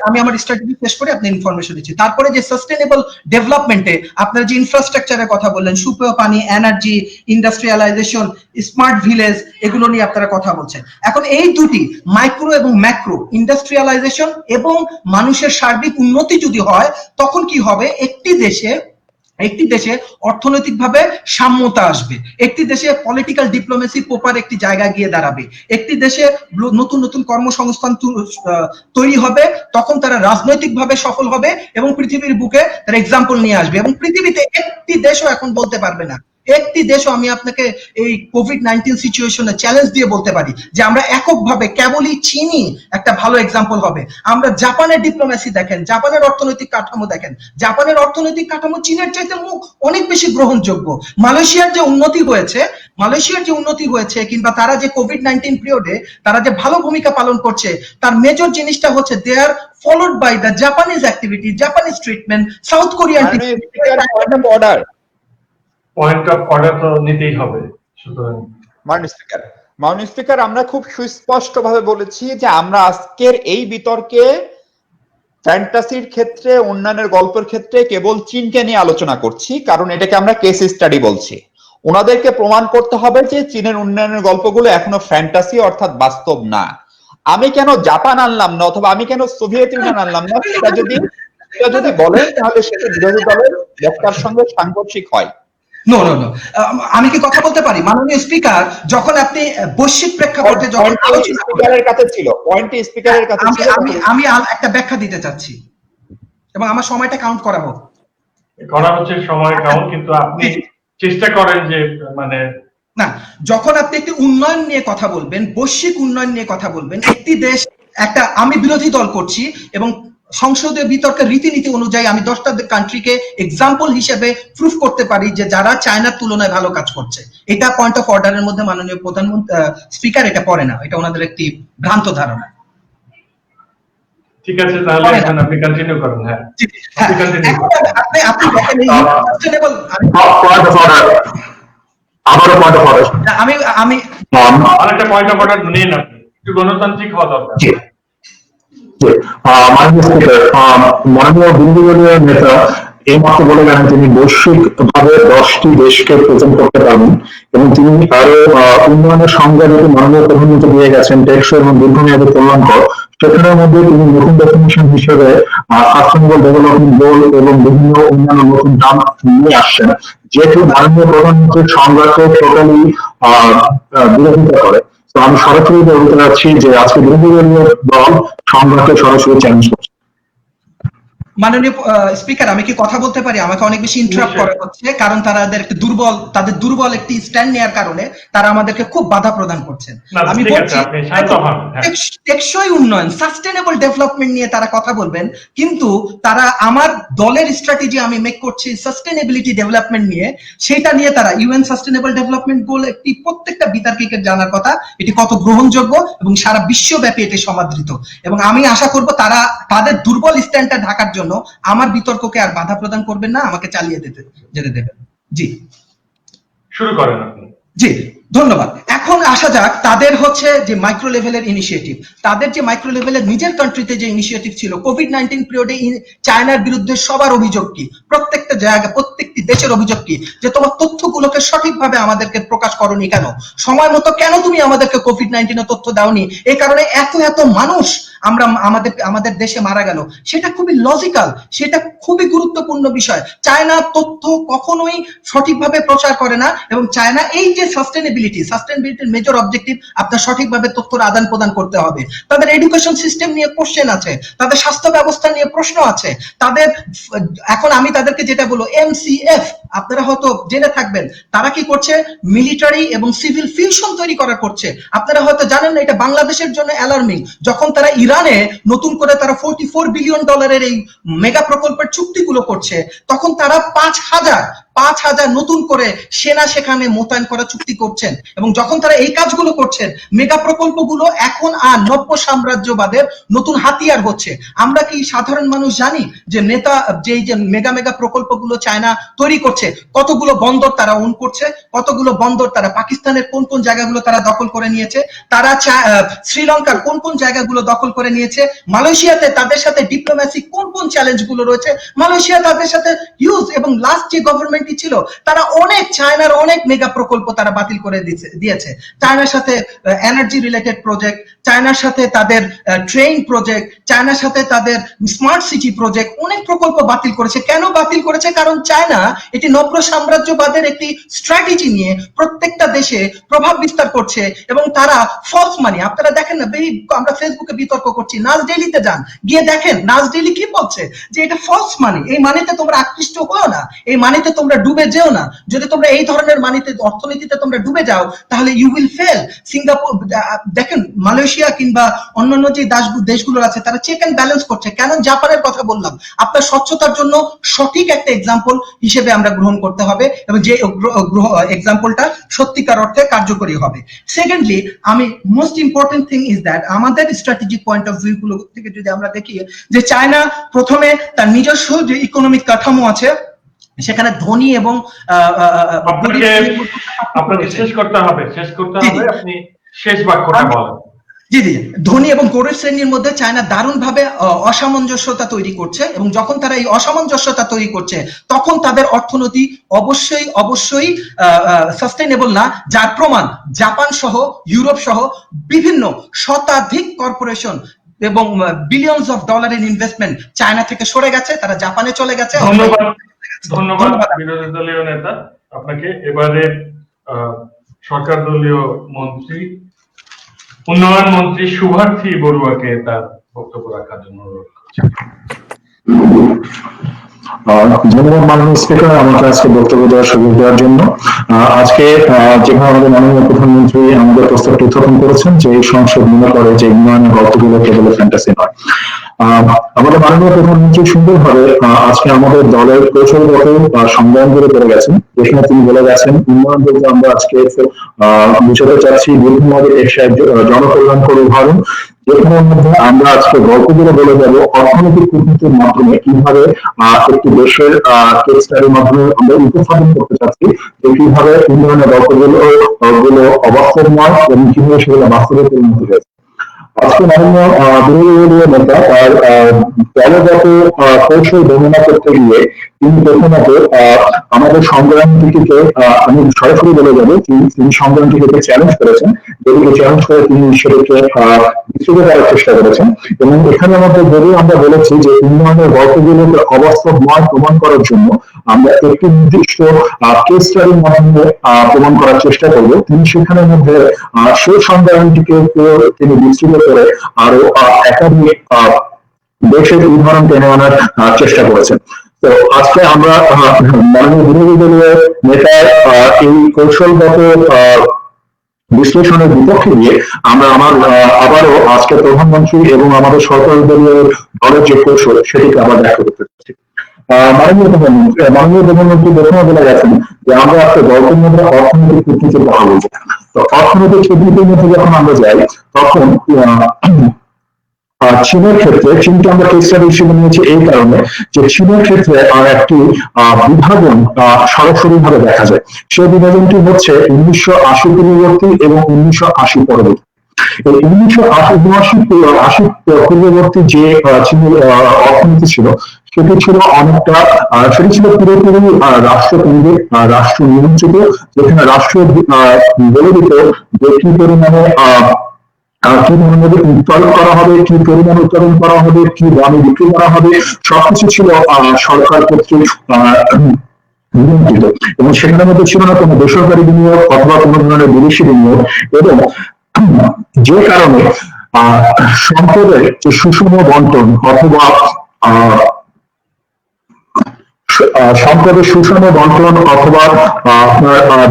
Speaker 3: আমি আমার স্ট্র্যাটেজি শেষ করে আপনি ইনফরমেশন দিচ্ছি। তারপরে যে সাস্টেনেবল ডেভেলপমেন্টে আপনারা যে ইনফ্রাস্ট্রাকচারের কথা বললেন, সুপেয় পানি, এনার্জি, ইন্ডাস্ট্রিয়ালাইজেশন, স্মার্ট ভিলেজ, এগুলো নিয়ে আপনারা কথা বলছেন। এখন এই দুটি মাইক্রো এবং ম্যাক্রো, ইন্ডাস্ট্রিয়ালাইজেশন এবং মানুষের সার্বিক উন্নতি যদি হয়, তখন কি হবে? একটি দেশে অর্থনৈতিকভাবে সাম্যতা আসবে, একটি দেশে পলিটিক্যাল ডিপ্লোমেসি প্রপার একটি জায়গায় গিয়ে দাঁড়াবে, একটি দেশে নতুন নতুন কর্মসংস্থান তৈরি হবে, তখন তারা রাজনৈতিকভাবে সফল হবে এবং পৃথিবীর বুকে তার এক্সাম্পল নিয়ে আসবে। এবং পৃথিবীতে একটি দেশও এখন বলতে পারবে না, একটি দেশও আমি আপনাকে এই কোভিড-19 সিচুয়েশনে চ্যালেঞ্জ দিয়ে বলতে পারি যে আমরা এককভাবে কেবলই চীনই একটা ভালো এক্সাম্পল হবে। আমরা জাপানের ডিপ্লোমেসি দেখেন, জাপানের অর্থনৈতিক কাঠামো দেখেন, জাপানের অর্থনৈতিক কাঠামো চীনের চাইতে অনেক বেশি গ্রহণযোগ্য। মালয়েশিয়ার যে উন্নতি হয়েছে কিংবা তারা যে কোভিড-19 পিরিয়ডে তারা যে ভালো ভূমিকা পালন করছে, তার মেজর জিনিসটা হচ্ছে they are followed by the Japanese activity, Japanese treatment, South Korean
Speaker 1: point of order তো নিতেই হবে। সুতরাং
Speaker 2: মাননীয় স্পিকার, আমরা খুব সুস্পষ্টভাবে বলেছি যে আমরা আজকের এই বিতর্কে ফ্যান্টাসির ক্ষেত্রে, উন্নয়নের গল্পের ক্ষেত্রে কেবল চীনকে নিয়ে আলোচনা করছি, কারণ এটাকে আমরা কেস স্টাডি বলছি। ওনাদেরকে প্রমাণ করতে হবে যে চীনের উন্নয়নের গল্পগুলো এখনো ফ্যান্টাসি অর্থাৎ বাস্তব না। আমি কেন জাপান আনলাম না অথবা আমি কেন সোভিয়েত ইউনিয়ন আনলাম না, সেটা যদি বলেন তাহলে সেটা বিরোধী দলের বক্তার সঙ্গে সাংঘর্ষিক হয়।
Speaker 3: নো নো নো, আমি কি কথা বলতে পারি মাননীয় স্পিকার? যখন আপনি বৈশ্বিক প্রেক্ষাপটে যখন আলোচনা
Speaker 2: স্পিকারের কাছে ছিল, পয়েন্টটি স্পিকারের কাছে ছিল,
Speaker 3: আমি একটা ব্যাখ্যা দিতে চাচ্ছি এবং আমার সময়টা কাউন্ট করা হোক।
Speaker 1: করা হচ্ছে সময় কাউন্ট, কিন্তু আপনি চেষ্টা করেন যে মানে
Speaker 3: না, যখন আপনি একটি উন্নয়ন নিয়ে কথা বলবেন, বৈশ্বিক উন্নয়ন নিয়ে কথা বলবেন, একটি দেশ আমি বিরোধী দল করছি এবং সংসদীয় বিতর্কের রীতিনীতি অনুযায়ী আমি 10টা কান্ট্রিকে এক্সাম্পল হিসেবে প্রুফ করতে পারি যে যারা চায়নার তুলনায় ভালো কাজ করছে। এটা পয়েন্ট অফ অর্ডারের মধ্যে মাননীয় প্রধানমন্ত্রী স্পিকার এটা পড়ে না, এটা ওনাদের একটি ভ্রান্ত ধারণা।
Speaker 1: ঠিক আছে, তাহলে এখন আপনি কন্টিনিউ করুন। হ্যাঁ,
Speaker 3: আপনি দেখেন আমি
Speaker 1: আরেকটা পয়েন্ট অফ অর্ডার নিন, আপনি একটু গণতান্ত্রিক হওয়া দরকার।
Speaker 4: মাননীয় বিন্দুদলীয় নেতা এই মাত্র বলে গেলেন তিনি বৈশ্বিক ভাবে 10টি দেশকে প্রেজেন্ট করতে পারবেন এবং তিনি আরো উন্নয়নের সংজ্ঞা যেটি মাননীয় প্রধানমন্ত্রী দিয়ে গেছেন টেকসই এবং দীর্ঘমেয়াদী কল্যাণকর, সেখানের মধ্যে তিনি নতুন ডেফিনিশন হিসেবে সাস্টেনেবল ডেভেলপমেন্ট গোল এবং বিভিন্ন উন্নয়ন নতুন টার্ম নিয়ে আসছেন, যেহেতু মাননীয় প্রধানমন্ত্রীর সংজ্ঞাকে টোটালি বিরোধিতা করে। তো আমি সরাসরি বলতে চাচ্ছি যে আজকে বিরোধী দলীয় দল সংজ্ঞাকে সরাসরি চ্যালেঞ্জ করছে।
Speaker 3: মাননীয় স্পিকার, আমি কি কথা বলতে পারি? আমাকে অনেক বেশি ইন্টারাপ্ট করা হচ্ছে, কারণ তাদের দুর্বল একটি স্ট্যান্ড নেওয়ার কারণে তারা আমাদেরকে খুব বাধা প্রদান করছেন। আমি বলছি টেকসই উন্নয়ন, সাস্টেনেবল ডেভেলপমেন্ট নিয়ে তারা কথা বলবেন, কিন্তু তারা আমার দলের স্ট্র্যাটেজি আমি মেক করছি সাস্টেনেবিলিটি ডেভেলপমেন্ট নিয়ে, সেটা নিয়ে তারা ইউএন সাস্টেনেবল ডেভেলপমেন্ট গোল একটি প্রত্যেকটা বিতর্কিকের জানার কথা এটি কত গ্রহণযোগ্য এবং সারা বিশ্বব্যাপী এটি সমাদৃত, এবং আমি আশা করব তারা তাদের দুর্বল স্ট্যান্ডটা ঢাকার জন্য আমার বিতর্ককে আর বাধা প্রদান করবেন না, আমাকে চালিয়ে যেতে দেবেন। জি,
Speaker 1: শুরু করেন আপনি।
Speaker 3: জি, ধন্যবাদ। এখন আসা যাক তাদের হচ্ছে যে মাইক্রো লেভেলের ইনিশিয়েটিভ, তাদের যে মাইক্রো লেভেলের নিজের কান্ট্রিতে যে ইনিশিয়েটিভ ছিল কোভিড-19 পিরিয়ডে চায়নার বিরুদ্ধে সবার অভিযোগ কি, প্রত্যেকটা জায়গা প্রত্যেকটি দেশের অভিযোগ কি যে তোমার তথ্যগুলোকে সঠিকভাবে আমাদেরকে প্রকাশ করনি কেন, সময় মতো কেন তুমি আমাদেরকে কোভিড-19 এর তথ্য দাওনি, এই কারণে এত মানুষ আমাদের দেশে মারা গেল। সেটা খুবই লজিক্যাল, সেটা খুবই গুরুত্বপূর্ণ বিষয়। চায়না তথ্য কখনোই সঠিকভাবে প্রচার করে না, এবং চায়না এই যে সাস্টেনেবিলিটির মেজর অবজেক্টিভ আপনার সঠিকভাবে তথ্যের আদান প্রদান করতে হবে। তাদের এডুকেশন সিস্টেম নিয়ে কোশ্চেন আছে, তাদের স্বাস্থ্য ব্যবস্থা নিয়ে প্রশ্ন আছে, তাদের এখন আমি তাদেরকে যেটা বলবো MCF, আপনারা হয়তো জেনে থাকবেন তারা কি করছে, মিলিটারি এবং সিভিল ফিউশন তৈরি করা করছে। আপনারা হয়তো জানেন না, এটা বাংলাদেশের জন্য অ্যালার্মিং। যখন তারা ইরানে নতুন করে তারা $44 বিলিয়ন এই মেগা প্রকল্পের চুক্তিগুলো করছে, তখন তারা 5,000 নতুন করে সেনা সেখানে মোতায়েন করা চুক্তি করছেন, এবং যখন তারা এই কাজগুলো করছেন মেগা প্রকল্পগুলো এখন আর নব্য সাম্রাজ্যবাদের নতুন হাতিয়ার হচ্ছে। আমরা কি সাধারণ মানুষ জানি যে যে মেগা প্রকল্পগুলো চায়না তৈরি করছে, কতগুলো বন্দর তারা ওন করছে, কতগুলো বন্দর তারা পাকিস্তানের কোন জায়গাগুলো তারা দখল করে নিয়েছে, তারা শ্রীলঙ্কার কোন জায়গাগুলো দখল করে নিয়েছে, মালয়েশিয়াতে তাদের সাথে ডিপ্লোম্যাসি কোন চ্যালেঞ্জগুলো রয়েছে, মালয়েশিয়া তাদের সাথে হিউজ, এবং লাস্ট যে গভর্নমেন্টই ছিল তারা চায়নার অনেক মেগা প্রকল্প তারা বাতিল করে দিয়েছে। চায়নার সাথে এনার্জি রিলেটেড প্রজেক্ট, চায়নার সাথে তাদের ট্রেন প্রজেক্ট, চায়নার সাথে তাদের স্মার্ট সিটি প্রজেক্ট, অনেক প্রকল্প বাতিল করেছে। কেন বাতিল করেছে? কারণ চায়না এটি নব্য সাম্রাজ্যবাদের একটি স্ট্র্যাটেজি নিয়ে প্রত্যেকটা দেশে প্রভাব বিস্তার করছে, এবং তারা ফলস মানি, আপনারা দেখেন না, আমরা ফেসবুকে বিতর্ক করছি, নাজ ডেইলিতে যান, গিয়ে দেখেন নাজ ডেইলি কি বলছে, যে এটা ফলস মানি, এই মানিতে তোমরা আকৃষ্ট হও না, এই মানিতে তোমরা ডুবে যেও না। যদি তোমরা এই ধরনের মানিতে অর্থনীতিতে তোমরা ডুবে যাও তাহলে ইউ উইল ফেল। সিঙ্গাপুর দেখেন, মালয়েশিয়া কিংবা অন্যান্য যে দেশগুলো আছে তারা চেক এন্ড ব্যালেন্স করছে। কেন জাপানের কথা বললাম, আপনার স্বচ্ছতার জন্য সঠিক একটা এক্সাম্পল হিসেবে আমরা গ্রহণ করতে হবে, এবং যে এক্সাম্পলটা সত্যিকার অর্থে কার্যকরী হবে। সেকেন্ডলি, আমি most important thing is that আমাদের স্ট্র্যাটেজিক পয়েন্ট অফ ভিউ গুলো থেকে যদি আমরা দেখি যে চায়না প্রথমে তার নিজস্ব যে ইকোনমিক কাঠামো আছে সেখানে ধনী এবং
Speaker 1: আপনাকে শেষ করতে হবে আপনি শেষ বাক্যটা বলেন।
Speaker 3: জি জি, ধনী এবং গরিব শ্রেণীর মধ্যে চায়না দারুণভাবে অসামঞ্জস্যতা তৈরি করছে, এবং যখন তারা এই অসামঞ্জস্যতা তৈরি করছে তখন তাদের অর্থনীতি অবশ্যই সাস্টেইনেবল না, যার প্রমাণ জাপান সহ ইউরোপ সহ বিভিন্ন শতাধিক কর্পোরেশন এবং বিলিয়নস অফ ডলারের ইনভেস্টমেন্ট চায়না থেকে সরে গেছে, তারা জাপানে চলে গেছে।
Speaker 1: ধন্যবাদ বিরোধী দলীয় নেতা আপনাকে। এবারে সরকার দলীয় মন্ত্রী, উন্নয়ন মন্ত্রী শুভার্থী বড়ুয়াকে তার বক্তব্য রাখার জন্য অনুরোধ করছি।
Speaker 4: ধন্যবাদ মাননীয় স্পিকার, আমাকে আজকে বক্তব্য দেওয়ার সুযোগ দেওয়ার জন্য। আজকে যেভাবে আমাদের মাননীয় প্রধানমন্ত্রী আমাদের প্রস্তাবটি উত্থাপন করেছেন যে এই সংসদ মনে করে যে উন্নয়নের গল্পগুলো কেবল ফ্যান্টাসি নয়, আমাদের মাননীয় প্রধানমন্ত্রী সুন্দরভাবে আজকে আমাদের দলের কৌশলগত সংগ্রামগুলো করে গেছেন, যেখানে তিনি বলে গেছেন উন্নয়ন বলতে আমরা আজকে বুঝাতে চাচ্ছি দীর্ঘমেয়াদী জনকল্যাণকর উদাহরণ, যেখানের মধ্যে আমরা আজকে গল্পগুলো বলে যাবো অর্থনৈতিক কূটনীতির মাধ্যমে কিভাবে একটি দেশের কেস স্টাডির মাধ্যমে আমরা উপস্থাপন করতে চাচ্ছি যে কিভাবে উন্নয়নের গল্পগুলো অবাস্তবময় এবং কিভাবে সেগুলো বাস্তবে পরিণত হয়েছে। আজকে মাননীয় বিরোধী নেতা তার দলগত কৌশল বর্ণনা করতে গিয়ে তিনি প্রথমত আমাদের সংগ্রামটিকে আমি সরাসরি বলে যাবো তিনি সংগ্রামটিকে চ্যালেঞ্জ করেছেন, যেটিকে চ্যালেঞ্জ করে তিনি সেটাকে বিস্তৃত করার চেষ্টা করেছেন। এবং এখানের মধ্যে যদি আমরা বলেছি যে উন্নয়নের গল্পগুলোকে অবাস্তব নয় প্রমাণ করার জন্য আমরা একটি নির্দিষ্ট কেস স্টাডির মাধ্যমে প্রমাণ করার চেষ্টা করব, তিনি সেখানের মধ্যে সেই সংগ্রামটিকে তিনি বিস্তৃত করে আরো একাধিক দেশের উদাহরণ টেনে আনার চেষ্টা করেছেন। তো আজকে আমরা মাননীয় বিরোধী দলীয় নেতার এই কৌশলগত বিশ্লেষণের বিপক্ষে গিয়ে আমরা আবারও আজকে প্রধানমন্ত্রী এবং আমাদের সরকারি দলীয় দলের যে কৌশল সেটিকে আবার ব্যাখ্যা করতে চাচ্ছি। মাননীয় প্রধানমন্ত্রী প্রথমে বলে গেছেন যে আমরা আজকে গল্পের মধ্যে অর্থনৈতিক কূটনীতির কথা বলছি। তো অর্থনৈতিক কূটনীতির মধ্যে যখন আমরা যাই তখন চীনের ক্ষেত্রে, চীনকে আমরা কেস স্টাডি হিসেবে নিয়েছি এই কারণে যে চীনের ক্ষেত্রে একটি বিভাজন সরাসরি ভাবে দেখা যায়। সেই বিভাজনটি হচ্ছে 1980 পূর্ববর্তী এবং 1980 পরবর্তী। এই 1980 পূর্ববর্তী যে চীনের অর্থনীতি ছিল সেটি ছিল অনেকটা, সেটি ছিল পুরোপুরি রাষ্ট্রকেন্দ্রিক, রাষ্ট্র নিয়ন্ত্রিত, যেখানে রাষ্ট্র বলে দিত যে কি পরিমাণে কি ধরনের উৎপাদন করা হবে, কি পরিমাণ উৎপাদন করা হবে, কি দামে বিক্রি করা হবে, সবকিছু ছিল সরকার কর্তৃক নিয়ন্ত্রিত। এবং সেখানের মধ্যে ছিল না কোনো বেসরকারি বিনিয়োগ অথবা কোনো ধরনের বিদেশি বিনিয়োগ, এবং যে কারণে সম্পদের যে সুষম বন্টন অথবা সম্পদের সুষম বন্টন অথবা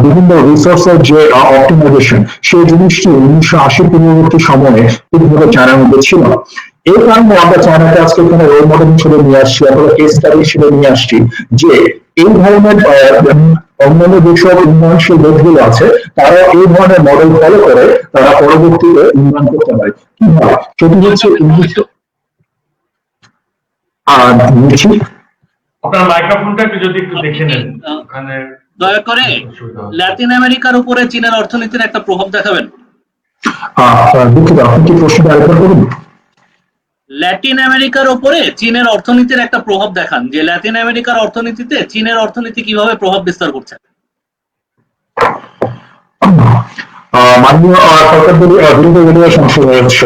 Speaker 4: বিভিন্ন রিসোর্সের যে অপটিমাইজেশন, সেই জিনিসটি 1980 পূর্ববর্তী সময়ে ঠিকভাবে চায়নার মধ্যে ছিল না। এই কারণে আমরা চায়নাকে আজকে এখানে রোল মডেল হিসেবে নিয়ে আসছি, অথবা কেস স্টাডি হিসেবে নিয়ে আসছি যে এই ধরনের অন্যান্য যেসব উন্নয়নশীল দেশগুলো আছে তারা এই ধরনের মডেল ফলো করে তারা পরবর্তীতে উন্নয়ন করতে পারে। কিভাবে সেটি হচ্ছে
Speaker 1: আপনার মাইক্রোফোনটা যদি একটু দেখে নেন ওখানে
Speaker 5: দয়া করে। ল্যাটিন আমেরিকার উপরে চীনের অর্থনীতির একটা প্রভাব দেখাবেন।
Speaker 4: দুঃখিত, আপনি কি প্রশ্নটা আরেকবার করুন।
Speaker 5: ল্যাটিন আমেরিকার উপরে চীনের অর্থনীতির একটা প্রভাব দেখান, যে ল্যাটিন আমেরিকার অর্থনীতিতে চীনের অর্থনীতি কিভাবে প্রভাব বিস্তার করছে।
Speaker 4: মাননীয় সরকার বিরোধী দলীয় সংসদ সদস্য,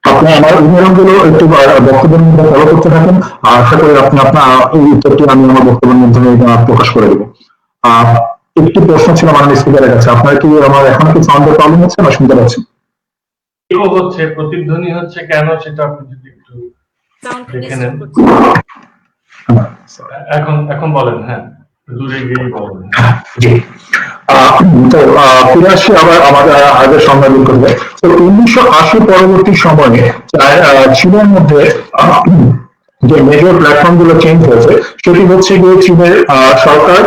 Speaker 4: আপনি আমার উদাহরণগুলো একটু বক্তব্যের মধ্যে ফলো করতে থাকেন, আশা করি আপনি আপনার এই উত্তরটি আমি আমার বক্তব্যের মাধ্যমে প্রকাশ করে দেবো। একটি প্রশ্ন ছিল মাননীয় স্পিকারের কাছে, আপনার কি আমার এখন কি সাউন্ডের প্রবলেম হচ্ছে না শুনতে পাচ্ছেন?
Speaker 1: হচ্ছে প্রতিধ্বনি হচ্ছে কেন সেটা আপনি যদি একটু দেখে নেন। এখন বলেন। হ্যাঁ, দূরে গিয়ে বলেন।
Speaker 4: জি, তো ফিরে আসছি আবার আমাদের আগের সংজ্ঞায়িত করবে। তো 1980 পরবর্তী সময়ে চীনের মধ্যে যে মেজর প্ল্যাটফর্ম গুলো চেঞ্জ হয়েছে সেটি হচ্ছে গিয়ে চীনের সরকার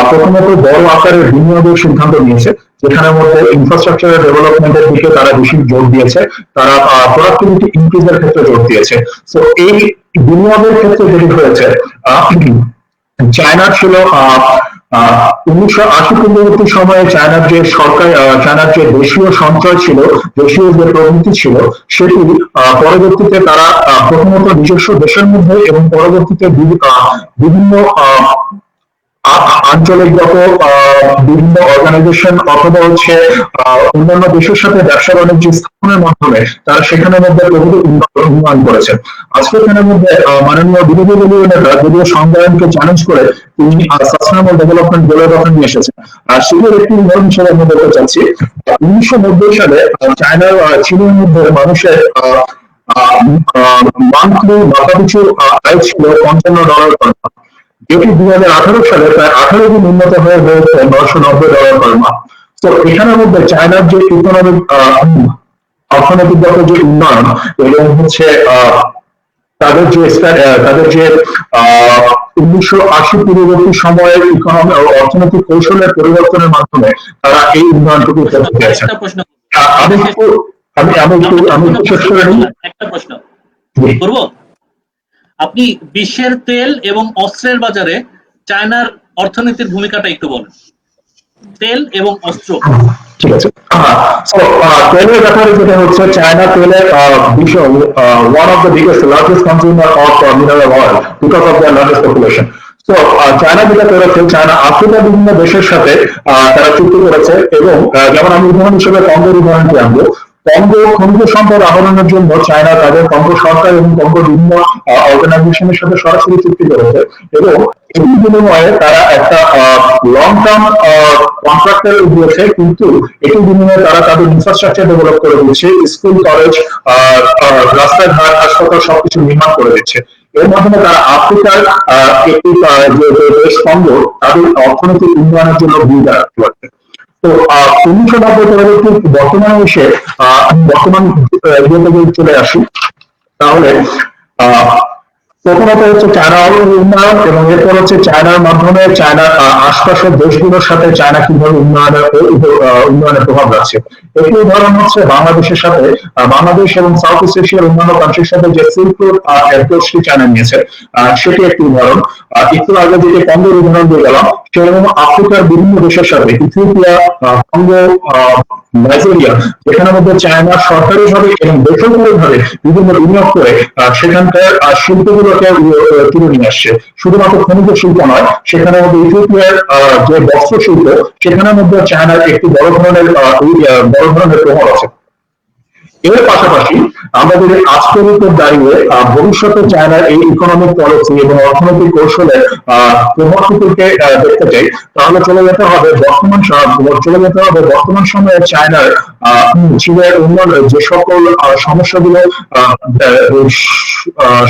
Speaker 4: প্রথমত বড় আকারের বিনিয়োগের সিদ্ধান্ত নিয়েছে, যেখানের মধ্যে ইনফ্রাস্ট্রাকচার ডেভেলপমেন্টের দিকে তারা বেশি জোর দিয়েছে, তারা প্রোডাক্টিভিটি ইনক্রিজের ক্ষেত্রে জোর দিয়েছে। তো এই বিনিয়োগের ক্ষেত্রে যেটি হয়েছে চায়না ছিল 1980 পূর্ববর্তী সময়ে চায়নার যে সরকার, চায়নার যে দেশীয় সঞ্চয় ছিল, দেশীয় যে প্রবৃত্তি ছিল, সেটি পরবর্তীতে তারা প্রথমত নিজস্ব দেশের মধ্যে এবং পরবর্তীতে বিভিন্ন আঞ্চলিকগত বিভিন্ন অর্গানাইজেশন অথবা হচ্ছে অন্যান্য দেশের সাথে ব্যবসা বাণিজ্য স্থাপনের মাধ্যমে তারা সেখানের মধ্যে প্রভৃতি উন্নয়ন করেছে। আজকের দিনের মধ্যে মাননীয় বিরোধী দলীয় নেতা যদিও সংজ্ঞায়নকে চ্যালেঞ্জ করে তিনি সাস্টেনেবল ডেভেলপমেন্ট গোলের কথা নিয়ে এসেছেন। আর সেটির একটি উদাহরণ হিসেবে আমি বলতে চাচ্ছি, 1990 সালে চায়নার চীনের মধ্যে মানুষের মান্থলি মাথাপিছু আয় ছিল $55 per month, যেটি 2018 সালে প্রায় 18 গুণ উন্নত হয়ে হয়েছে $990 per month। তো এখানের মধ্যে চায়নার যে ইকোনমিক অর্থনৈতিকগত যে উন্নয়ন এবং হচ্ছে তাদের যে 1980 পূর্ববর্তী সময়ের ইকোনমি অর্থনৈতিক কৌশলের পরিবর্তনের মাধ্যমে তারা এই উন্নয়নটুকু করতে পেরেছেন।
Speaker 5: একটা প্রশ্ন
Speaker 4: আমি একটু শেষ করে নিই।
Speaker 5: একটা প্রশ্ন করবো। আপনি বিশ্বের তেল এবং অস্ত্রের বাজারে চায়নার অর্থনীতির ভূমিকাটা একটু বলেন, তেল এবং অস্ত্র।
Speaker 4: ঠিক আছে। তেলের ব্যাপারে যেটা হচ্ছে, চায়না তেলের বিষয় one of the biggest largest consumer of mineral oil because of the largest population. তো চায়না যেটা করেছে, চায়না আফ্রিকার বিভিন্ন দেশের সাথে তারা চুক্তি করেছে, এবং যেমন আমি উদাহরণ হিসেবে কঙ্গোর উদাহরণটি আনবো। কঙ্গো খনিজ সম্পদ আহরণের জন্য চায়না তাদের কঙ্গো সরকার এবং কঙ্গো বিভিন্ন অর্গানাইজেশনের সাথে সরাসরি চুক্তি করেছে, এবং এর বিনিময়ে তারা একটা লং টার্ম কন্ট্রাক্টর দিয়েছে, কিন্তু এটির বিনিময়ে তারা তাদের ইনফ্রাস্ট্রাকচার ডেভেলপ করে দিচ্ছে, স্কুল, কলেজ, রাস্তাঘাট, হাসপাতাল সবকিছু নির্মাণ করে দিচ্ছে। এর মাধ্যমে তারা আফ্রিকার একটি যে দেশ কঙ্গো, তাদের অর্থনৈতিক উন্নয়নের জন্য ভূমিকা রাখতে পারছে। তো 1990 পরবর্তী বর্তমানে এসে বর্তমান ইয়ে চলে আসি, তাহলে প্রথমত হচ্ছে চায়নার উন্নয়ন, এবং এরপর হচ্ছে চায়নার মাধ্যমে চায়নার আশপাশের দেশগুলোর সাথে চায়না কিভাবে উন্নয়নের প্রভাব রাখছে। একটি উদাহরণ হচ্ছে বাংলাদেশের সাথে, বাংলাদেশ এবং সাউথ ইস্ট এশিয়ার অন্যান্য কান্ট্রির সাথে যে সিল্ক রোড অ্যাপ্রোচটি চায়না নিয়েছে, সেটি একটি উদাহরণ। একটু আগে যে কঙ্গোর উদাহরণ দিয়ে গেলাম, সেরকম আফ্রিকার বিভিন্ন দেশের সাথে ইথিওপিয়া, কঙ্গো, নাইজেরিয়া, যেখানের মধ্যে চায়না সরকারিভাবে এবং বেসরকারিভাবে বিভিন্ন বিনিয়োগ করে সেখানকার শিল্পগুলোকে তুলে নিয়ে আসছে। শুধুমাত্র খনিজ শিল্প নয়, সেখানের মধ্যে ইথিওপিয়ার যে বস্ত্র শিল্প, সেখানের মধ্যে চায়নার একটি বড় ধরনের প্রভাব আছে। এর পাশাপাশি আমরা যদি আজকের উপর দাঁড়িয়ে ভবিষ্যতে চায়নার এই ইকোনমিক পলিসি এবং অর্থনৈতিক কৌশলের প্রভাবটিকে দেখতে চাই, তাহলে চলে যেতে হবে বর্তমান সময়ে চায়নার চীনের উন্নয়ন যে সকল সমস্যাগুলো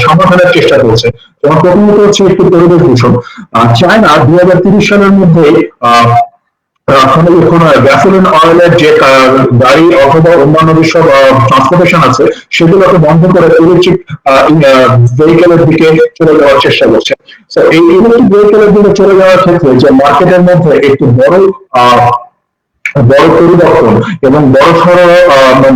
Speaker 4: সমাধানের চেষ্টা করছে। যেমন প্রথমত হচ্ছে একটি পরিবেশ দূষণ। চায়না 2030 সালের মধ্যে গ্যাসোলিন অয়েলের যে গাড়ি অথবা অন্যান্য যেসব ট্রান্সপোর্টেশন আছে, সেগুলোকে বন্ধ করে ইলেকট্রিক ভেহিকেলের দিকে চলে যাওয়ার চেষ্টা করছে। তো এই ইলেকট্রিক ভেহিকেলের দিকে চলে যাওয়ার ক্ষেত্রে যে মার্কেটের মধ্যে একটি বড় পরিবর্তন এবং বড়সড়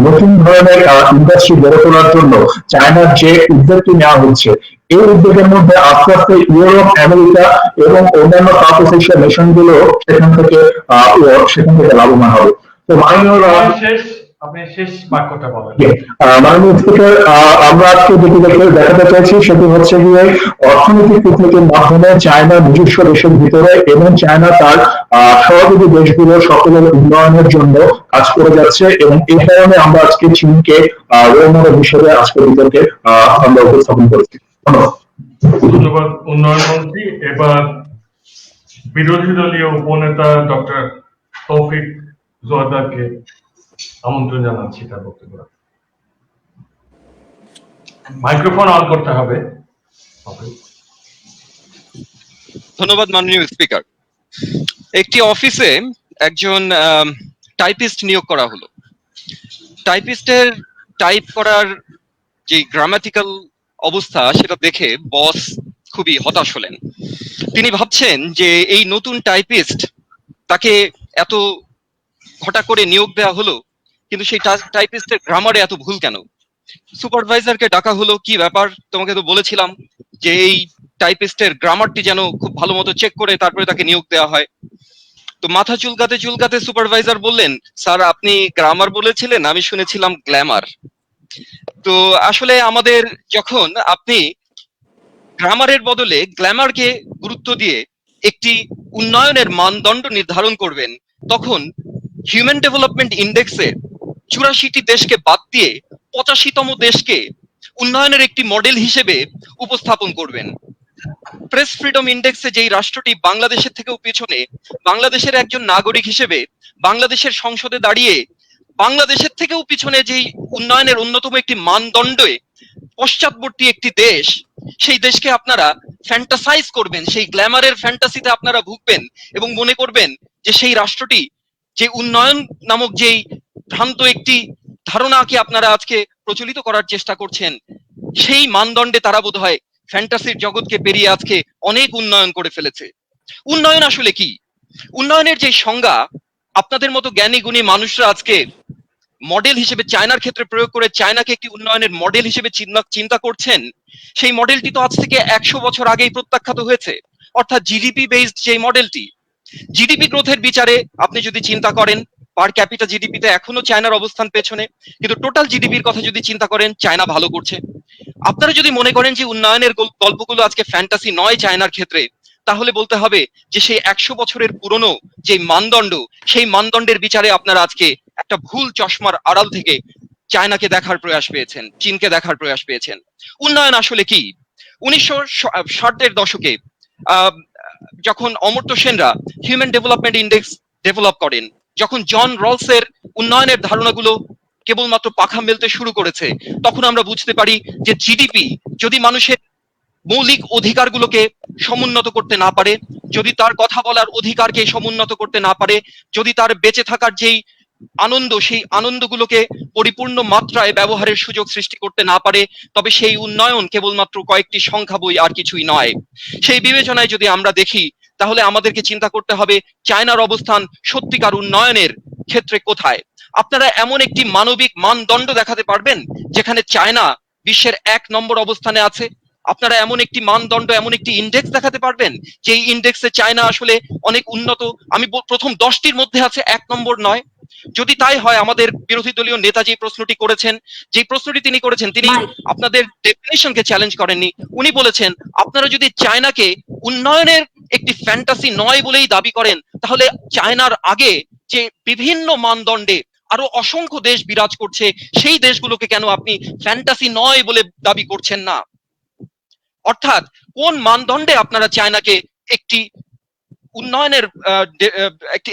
Speaker 4: নতুন ধরনের ইন্ডাস্ট্রি গড়ে তোলার জন্য চায়নার যে উদ্যোগটি নেওয়া হচ্ছে, এই উদ্যোগের মধ্যে আস্তে আস্তে ইউরোপ, আমেরিকা এবং অন্যান্য সাউথ এশিয়ার নেশন গুলো সেখান থেকে লাভবান হবে। তো
Speaker 1: আপনি শেষ বাক্যটা বলেন।
Speaker 4: মাননীয় স্পিকার, আমরা আজকে যেটি দেখাতে চাইছি সেটি হচ্ছে গিয়ে অর্থনৈতিক কূটনীতির মাধ্যমে চায়না নিজস্ব দেশের ভিতরে এবং চায়না তার সহযোগী দেশগুলো সকলের উন্নয়নের জন্য কাজ করে যাচ্ছে, এবং এই কারণে আমরা আজকে চীনকে রোল মডেল হিসেবে আজকের বিতর্কে আমরা উপস্থাপন করেছি।
Speaker 1: ধন্যবাদ উন্নয়ন মন্ত্রী। এবার বিরোধী দলীয় উপনেতা ডক্টর তৌফিক জোয়াদারকে আমন্ত্রণ জানাচ্ছি তার বক্তব্য। মাইক্রোফোন অন করতে হবে।
Speaker 6: ধন্যবাদ মাননীয় স্পিকার। একটি অফিসে একজন টাইপিস্ট নিয়োগ করা হলো। টাইপিস্টের টাইপ করার যে গ্রামাটিক্যাল অবস্থা সেটা দেখে বস খুবই হতাশ হলেন। তিনি ভাবছেন যে এই নতুন টাইপিস্ট, তাকে এত হঠাৎ করে নিয়োগ দেওয়া হলো, কিন্তু সেই টাইপিস্টের গ্রামারে এত ভুল কেন? সুপারভাইজারকে ডাকা হলো, কি ব্যাপার, তোমাকে তো বলেছিলাম যে এই টাইপিস্টের গ্রামারটি যেন খুব ভালো মতো চেক করে তারপরে তাকে নিয়োগ দেওয়া হয়। তো মাথা চুলকাতে চুলকাতে সুপারভাইজার বললেন, স্যার আপনি গ্রামার বলেছিলেন, আমি শুনেছিলাম গ্ল্যামার। তো আসলে আমাদের যখন আপনি গ্রামারের বদলে গ্ল্যামারকে গুরুত্ব দিয়ে একটি উন্নয়নের মানদণ্ড নির্ধারণ করবেন, তখন হিউম্যান ডেভেলপমেন্ট ইন্ডেক্সে 84টি দেশকে বাদ দিয়ে 85তম দেশকে উন্নয়নের একটি মডেল হিসেবে উপস্থাপন করবেন। প্রেস ফ্রিডম ইন্ডেক্সে যেই রাষ্ট্রটি বাংলাদেশের থেকেও পিছনে, বাংলাদেশের একজন নাগরিক হিসেবে বাংলাদেশের সংসদে দাঁড়িয়ে বাংলাদেশের থেকেও পিছনে যেই উন্নয়নের অন্যতম একটি মানদণ্ডে পশ্চাৎবর্তী একটি দেশ, সেই দেশকে আপনারা ফ্যান্টাসাইজ করবেন, সেই গ্ল্যামারের ফ্যান্টাসিতে আপনারা ভুগবেন এবং মনে করবেন যে সেই রাষ্ট্রটি যে উন্নয়ন নামক যেই ভ্রান্ত একটি ধারণাকে আপনারা আজকে প্রচলিত করার চেষ্টা করছেন, সেই মানদণ্ডে তারা বোধহয় ফ্যান্টাসির জগৎকে পেরিয়ে আজকে অনেক উন্নয়ন করে ফেলেছে। উন্নয়ন আসলে কি? উন্নয়নের যে সংজ্ঞা আপনাদের মতো জ্ঞানী গুণী মানুষরা আজকে মডেল হিসেবে চায়নার ক্ষেত্রে প্রয়োগ করে চায়নাকে একটি উন্নয়নের মডেল হিসেবে চিন্তা করছেন, সেই মডেলটি তো আজ থেকে 100 বছর আগেই প্রত্যাখ্যাত হয়েছে। অর্থাৎ জিডিপি বেসড যে মডেলটি, জিডিপি গ্রোথের বিচারে আপনি যদি চিন্তা করেন, পার ক্যাপিটা জিডিপিতে এখনো চায়নার অবস্থান পেছনে, কিন্তু টোটাল জিডিপির কথা যদি চিন্তা করেন চায়না ভালো করছে। আপনারা যদি মনে করেন যে উন্নয়নের গল্পগুলো আজকে ফ্যান্টাসি নয় চায়নার ক্ষেত্রে, তাহলে বলতে হবে যে সেই 100 বছরের পুরনো যে মানদণ্ড, সেই মানদণ্ডের বিচারে আপনারা আজকে একটা ভুল চশমার আড়াল থেকে চায়নাকে দেখার প্রয়াস পেয়েছেন, চীনকে দেখার প্রয়াস পেয়েছেন। উন্নয়ন আসলে কি? 1960-এর দশকে যখন অমর্ত্য সেনরা হিউম্যান ডেভেলপমেন্ট ইন্ডেক্স ডেভেলপ করেন, যখন জন রলসের উন্নয়নের ধারণাগুলো কেবলমাত্র পাখা মেলতে শুরু করেছে, তখন আমরা বুঝতে পারি যে জিডিপি যদি মানুষের মৌলিক অধিকারগুলোকে সমুন্নত করতে না পারে, যদি তার কথা বলার অধিকারকে সমুন্নত করতে না পারে, যদি তার বেঁচে থাকার যেই আনন্দ, সেই আনন্দগুলোকে পরিপূর্ণ মাত্রায় ব্যবহারের সুযোগ সৃষ্টি করতে না পারে, তবে সেই উন্নয়ন কেবলমাত্র কয়েকটি সংখ্যা বই আর কিছুই নয়। সেই বিবেচনায় যদি আমরা দেখি, তাহলে আমাদেরকে চিন্তা করতে হবে চায়নার অবস্থান সত্যিকার উন্নয়নের ক্ষেত্রে কোথায়। আপনারা এমন একটি মানবিক মানদণ্ড দেখাতে পারবেন যেখানে চায়না বিশ্বের 1 নম্বর অবস্থানে আছে? আপনারা এমন একটি মানদণ্ড, এমন একটি ইন্ডেক্স দেখাতে পারবেন যে ইন্ডেক্সে চায়না আসলে অনেক উন্নত, আমি প্রথম 10টির মধ্যে আছে, 1 নম্বর নয়? যদি তাই হয়, আমাদের বিরোধী দলীয় নেতা যে প্রশ্নটি করেছেন, তিনি আপনাদের ডেফিনিশনকে চ্যালেঞ্জ করেননি। উনি বলেছেন আপনারা যদি চায়নাকে উন্নয়নের একটি ফ্যান্টাসি নয় বলেই দাবি করেন, তাহলে চায়নার আগে যে বিভিন্ন মানদণ্ডে আরো অসংখ্য দেশ বিরাজ করছে, সেই দেশগুলোকে কেন আপনি ফ্যান্টাসি নয় বলে দাবি করছেন না? অর্থাৎ কোন মানদণ্ডে আপনারা চায়নাকে একটি উন্নয়নের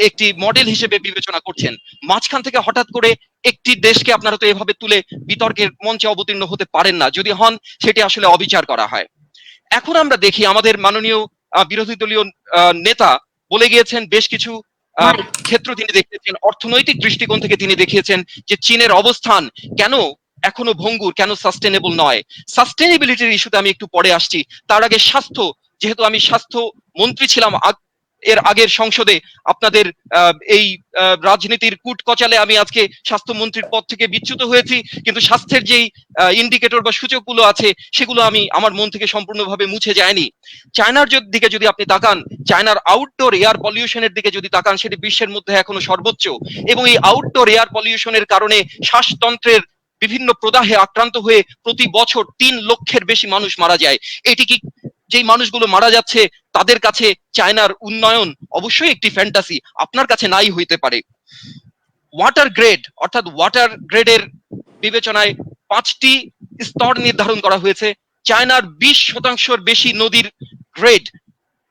Speaker 6: একটি মডেল হিসেবে বিবেচনা করছেন? মাঝখান থেকে হঠাৎ করে একটি দেশকে আপনারা তো এভাবে তুলে বিতর্কের মঞ্চে অবতীর্ণ হতে পারেন না। যদি হন, সেটি আসলে অবিচার করা হয়। এখন আমরা দেখি আমাদের মাননীয় বিরোধী দলীয় নেতা বলে গিয়েছেন বেশ কিছু ক্ষেত্র তিনি দেখিয়েছেন, অর্থনৈতিক দৃষ্টিকোণ থেকে তিনি দেখিয়েছেন যে চীনের অবস্থান কেন এখনো ভঙ্গুর, কেন সাস্টেনেবল নয়। সাস্টেনেবিলিটির ইস্যুতে আমি একটু পরে আসছি। তার আগে স্বাস্থ্য, যেহেতু আমি স্বাস্থ্য মন্ত্রী ছিলাম এর আগের সংসদে, আপনাদের এই রাজনীতির কুটকচালে আমি আজকে স্বাস্থ্যমন্ত্রীর পদ থেকে বিচ্যুত হয়েছি, কিন্তু স্বাস্থ্যের যেই ইন্ডিকেটর বা সূচকগুলো আছে সেগুলো আমি আমার মন থেকে সম্পূর্ণভাবে মুছে যায়নি। চায়নার দিকে যদি আপনি তাকান, চায়নার আউটডোর এয়ার পলিউশনের দিকে যদি তাকান, সেটি বিশ্বের মধ্যে এখনো সর্বোচ্চ, এবং এই আউটডোর এয়ার পলিউশনের কারণে শ্বাসতন্ত্রের বিভিন্ন প্রদাহে আক্রান্ত হয়ে প্রতি বছর 3 লক্ষের বেশি মানুষ মারা যায়। এটি কি, যেই মানুষগুলো মারা যাচ্ছে তাদের কাছে চায়নার উন্নয়ন অবশ্যই একটি ফ্যান্টাসি, আপনার কাছে নাই হইতে পারে। ওয়াটার গ্রেড, অর্থাৎ ওয়াটার গ্রেডের বিবেচনায় 5টি স্তর নির্ধারণ করা হয়েছে। চায়নার 20% বেশি নদীর গ্রেড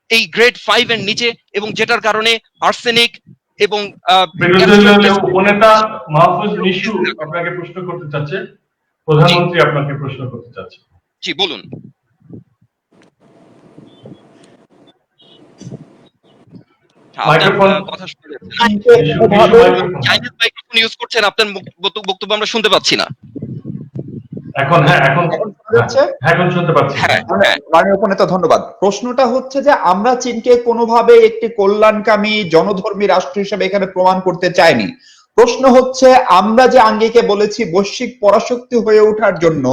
Speaker 6: এই গ্রেড 5 এর নিচে, এবং যেটার কারণে আর্সেনিক এবং
Speaker 1: উপনেতা মাহফুজ নিশু আপনাকে প্রশ্ন করতে চাচ্ছে, প্রধানমন্ত্রী আপনাকে প্রশ্ন করতে চাচ্ছে।
Speaker 6: জি বলুন। কথা ইউজ করছেন, আপনার বক্তব্য আমরা শুনতে পাচ্ছি না
Speaker 1: এখন। এখন শুনতে পাচ্ছি।
Speaker 2: মাননীয় উপনেতা ধন্যবাদ। প্রশ্নটা হচ্ছে যে আমরা চীনকে কোনোভাবে একটি কল্যাণকামী জনধর্মী রাষ্ট্র হিসেবে এখানে প্রমাণ করতে চাইনি। প্রশ্ন হচ্ছে আমরা যে আঙ্গিকে বলেছি বৈশ্বিক পরাশক্তি হয়ে ওঠার জন্য,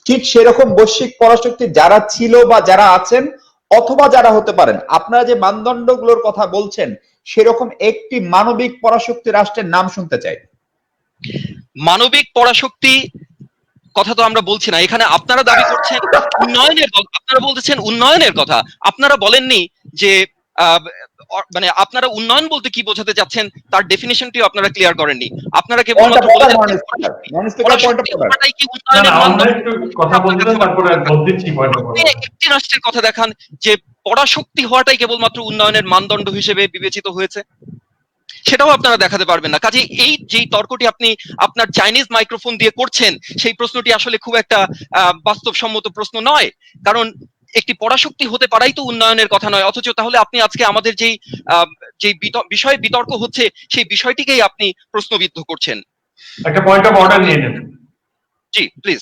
Speaker 2: ঠিক সেরকম বৈশ্বিক পরাশক্তি যারা ছিল বা যারা আছেন অথবা যারা হতে পারেন, আপনারা যে মানদণ্ডগুলোর কথা বলছেন সেরকম একটি মানবিক পরাশক্তি রাষ্ট্রের নাম শুনতে চাই।
Speaker 6: মানবিক পরাশক্তি কথা তো আমরা বলছি না এখানে। আপনারা দাবি করছেন উন্নয়নের কথা, আপনারা বলতেছেন উন্নয়নের কথা, আপনারা বলেননি যে মানে আপনারা উন্নয়ন বলতে কি বোঝাতে যাচ্ছেন তার ডেফিনিশনটিও আপনারা ক্লিয়ার করেননি। আপনারা কেবলমাত্র বলে যাচ্ছেন পরাশক্তি হওয়াটাই কি উন্নয়নের মানদণ্ড।
Speaker 1: কথা বলতে দেন, তারপরে বল দিচ্ছি পয়েন্ট অফ
Speaker 6: আপনি একটি রাষ্ট্রের কথা দেখান যে পরাশক্তি হওয়াটাই কেবলমাত্র উন্নয়নের মানদণ্ড হিসেবে বিবেচিত হয়েছে, সেটাও আপনারা দেখাতে পারবেন না। কাজে এই যেই তর্কটি আপনি আপনার চাইনিজ মাইক্রোফোন দিয়ে করছেন সেই প্রশ্নটি আসলে খুব একটা বাস্তবসম্মত প্রশ্ন নয়, কারণ একটি পরাশক্তি হতে পারাই তো উন্নয়নের কথা নয়। অথচ তাহলে আপনি আজকে আমাদের যেই বিষয়ে বিতর্ক হচ্ছে সেই বিষয়টিকেই আপনি প্রশ্নবিদ্ধ করছেন।
Speaker 1: একটা পয়েন্ট অফ অর্ডার নিয়ে নেন।
Speaker 6: জি প্লিজ।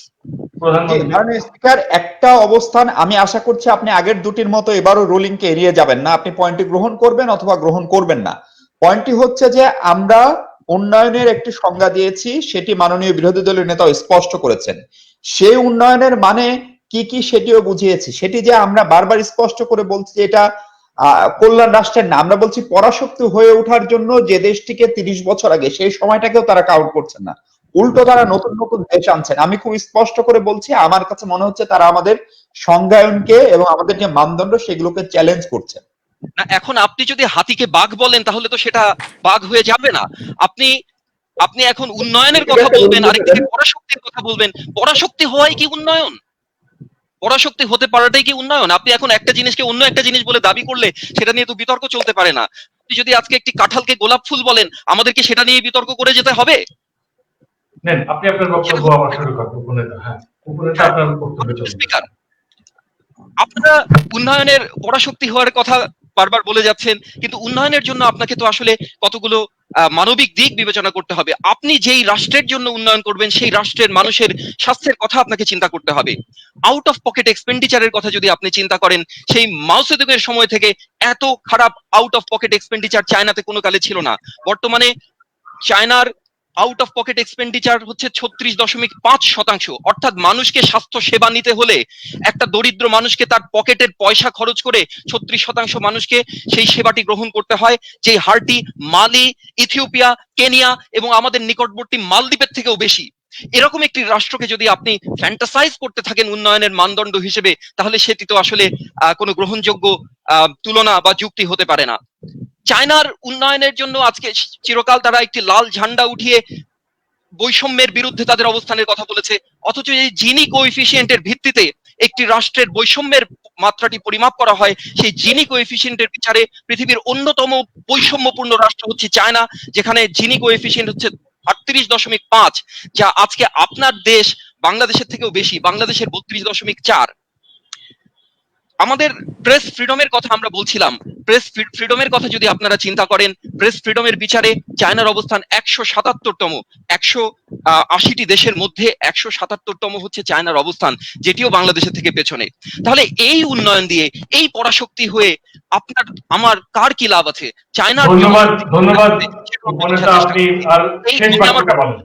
Speaker 2: মাননীয় স্পিকার, একটা অবস্থান আমি আশা করছি আপনি আগের দুটির মতো এবারও রুলিংকে এড়িয়ে যাবেন না, আপনি পয়েন্টটি গ্রহণ করবেন অথবা গ্রহণ করবেন না। পয়েন্টটি হচ্ছে যে আমরা উন্নয়নের একটি সংজ্ঞা দিয়েছি, সেটি মাননীয় বিরোধী দলের নেতা স্পষ্ট করেছেন। সেই উন্নয়নের মানে কি কি সেটিও বুঝিয়েছি। সেটি যে আমরা বারবার স্পষ্ট করে বলছি যে এটা কল্যাণ রাষ্ট্রের না, আমরা বলছি পরাশক্তি হয়ে ওঠার জন্য যে দেশটিকে 30 বছর আগে সেই সময়টাকেও তারা কাউন্ট করছেন না, উল্টো তারা নতুন নতুন দেশ আনছেন। আমি খুব স্পষ্ট করে বলছি, আমার কাছে মনে হচ্ছে তারা আমাদের সংজ্ঞায়নকে এবং আমাদের যে মানদণ্ড সেগুলোকে চ্যালেঞ্জ করছেন।
Speaker 6: না, এখন আপনি যদি হাতিকে বাঘ বলেন তাহলে তো সেটা বাঘ হয়ে যাবে না। আপনি এখন উন্নয়নের কথা বলবেন, আরেকদিকে পরাশক্তির কথা বলবেন। পরাশক্তি হওয়াই কি উন্নয়ন? পরাশক্তি হতে পারাটাই কি উন্নয়ন? আপনি এখন একটা জিনিসকে অন্য একটা জিনিস বলে দাবি করলে সেটা নিয়ে তো বিতর্ক চলতে পারে না। আপনি যদি আজকে একটি কাঁঠালকে গোলাপ ফুল বলেন, আমাদেরকে সেটা নিয়ে বিতর্ক করে যেতে হবে?
Speaker 1: নেন আপনি আপনার বক্তব্য আবার শুরু করেন। উপনেতা, হ্যাঁ উপনেতা আপনার বক্তব্য চলবে।
Speaker 6: স্পিকার, আপনারা উন্নয়নের পরাশক্তি হওয়ার কথা বারবার বলে যাচ্ছেন, কিন্তু উন্নয়নের জন্য আপনাকে তো আসলে কতগুলো মানবিক দিক বিবেচনা করতে হবে। আপনি যেই রাষ্ট্রের জন্য উন্নয়ন করবেন সেই রাষ্ট্রের মানুষের স্বাস্থ্যের কথা আপনাকে চিন্তা করতে হবে। আউট অফ পকেট এক্সপেন্ডিচারের কথা যদি আপনি চিন্তা করেন, সেই মাও সেতুংয়ের সময় থেকে এত খারাপ আউট অফ পকেট এক্সপেন্ডিচার চায়নাতে কোনো কালে ছিল না। বর্তমানে চায়নার আউট অফ পকেট এক্সপেন্ডিচার হচ্ছে 36.5%। অর্থাৎ মানুষকে স্বাস্থ্য সেবা নিতে হলে একটা দরিদ্র মানুষকে তার পকেটের পয়সা খরচ করে 36% মানুষকে সেই সেবাটি গ্রহণ করতে হয়, যে হারটি মালি, ইথিওপিয়া, কেনিয়া এবং আমাদের নিকটবর্তী মালদ্বীপের থেকেও বেশি। এরকম একটি রাষ্ট্রকে যদি আপনি ফ্যান্টাসাইজ করতে থাকেন উন্নয়নের মানদণ্ড হিসেবে, তাহলে সেটি তো আসলে কোনো গ্রহণযোগ্য তুলনা বা যুক্তি হতে পারে না। চায়নার উন্নয়নের জন্য আজকে চিরকাল তারা একটি লাল ঝান্ডা উঠিয়ে বৈষম্যের বিরুদ্ধে তাদের অবস্থানের কথা বলেছে, অথচ এই জিনি কোএফিসিয়েন্টের ভিত্তিতে একটি রাষ্ট্রের বৈষম্যের মাত্রাটি পরিমাপ করা হয়। সেই জিনি কোএফিসিয়েন্টের বিচারে পৃথিবীর অন্যতম বৈষম্যপূর্ণ রাষ্ট্র হচ্ছে চায়না, যেখানে জিনি কোএফিসিয়েন্ট হচ্ছে 38.5, যা আজকে আপনার দেশ বাংলাদেশের থেকেও বেশি, বাংলাদেশের 32.4। আমাদের প্রেস ফ্রিডমের কথা আমরা বলছিলাম, প্রেস ফ্রিডমের কথা যদি আপনারা চিন্তা করেন, প্রেস ফ্রিডমের বিচারে চায়নার অবস্থান 177তম। 180টি দেশের মধ্যে 177তম হচ্ছে চায়নার অবস্থান, যেটিও বাংলাদেশের থেকে পেছনে। তাহলে এই উন্নয়ন দিয়ে এই পরাশক্তি হয়ে আপনার আমার কার কি লাভ আছে? চায়নার
Speaker 1: ধন্যবাদ আপনি আর শেষ বাক্যটা বলেন।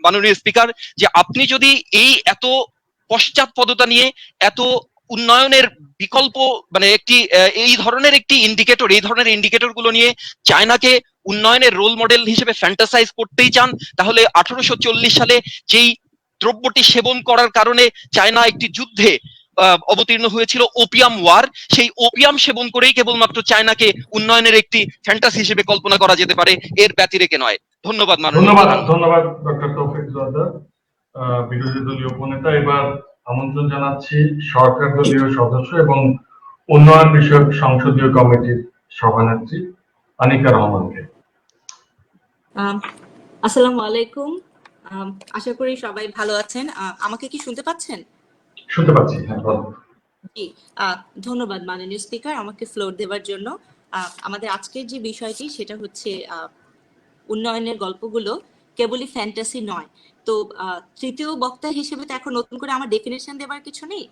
Speaker 6: মাননীয় স্পিকার, যে আপনি যদি এই এত পশ্চাৎপদতা নিয়ে, এত উন্নয়নের বিকল্প মানে একটি এই ধরনের ইন্ডিকেটর গুলো নিয়ে চায়নাকে উন্নয়নের রোল মডেল হিসেবে ফ্যান্টাসাইজ করতেই চান, তাহলে 1840 সালে যেই দ্রব্যটি সেবন করার কারণে চায়না একটি যুদ্ধে অবতীর্ণ হয়েছিল, ওপিয়াম ওয়ার, সেই ওপিয়াম সেবন করেই কেবলমাত্র চায়নাকে উন্নয়নের একটি ফ্যান্টাসি হিসেবে কল্পনা করা যেতে পারে, এর ব্যতিরেকে নয়। ধন্যবাদ।
Speaker 1: ধন্যবাদ ডক্টর তৌফিক জোয়ার্দার, বিরোধী দলীয় উপনেতা। এবার আমন্ত্রণ জানাচ্ছি সরকার দলীয় সদস্য এবং উন্নয়ন বিষয়ক সংসদীয় কমিটির সভানেত্রী আনিকা রহমানকে।
Speaker 7: আসসালামু আলাইকুম, আশা করি সবাই ভালো আছেন। আমাকে কি শুনতে পাচ্ছেন?
Speaker 1: শুনতে পাচ্ছি, হ্যাঁ বলুন।
Speaker 7: জি, ধন্যবাদ মাননীয় স্পিকার আমাকে ফ্লোর দেওয়ার জন্য। আমাদের আজকের যে বিষয়টি সেটা হচ্ছে উন্নয়নের গল্পগুলো কেবলই ফ্যান্টাসি নয়। তো তৃতীয় বক্তা হিসেবে তো এখন নতুন করে আমার ডেফিনেশন দেওয়ার কিছু নেই।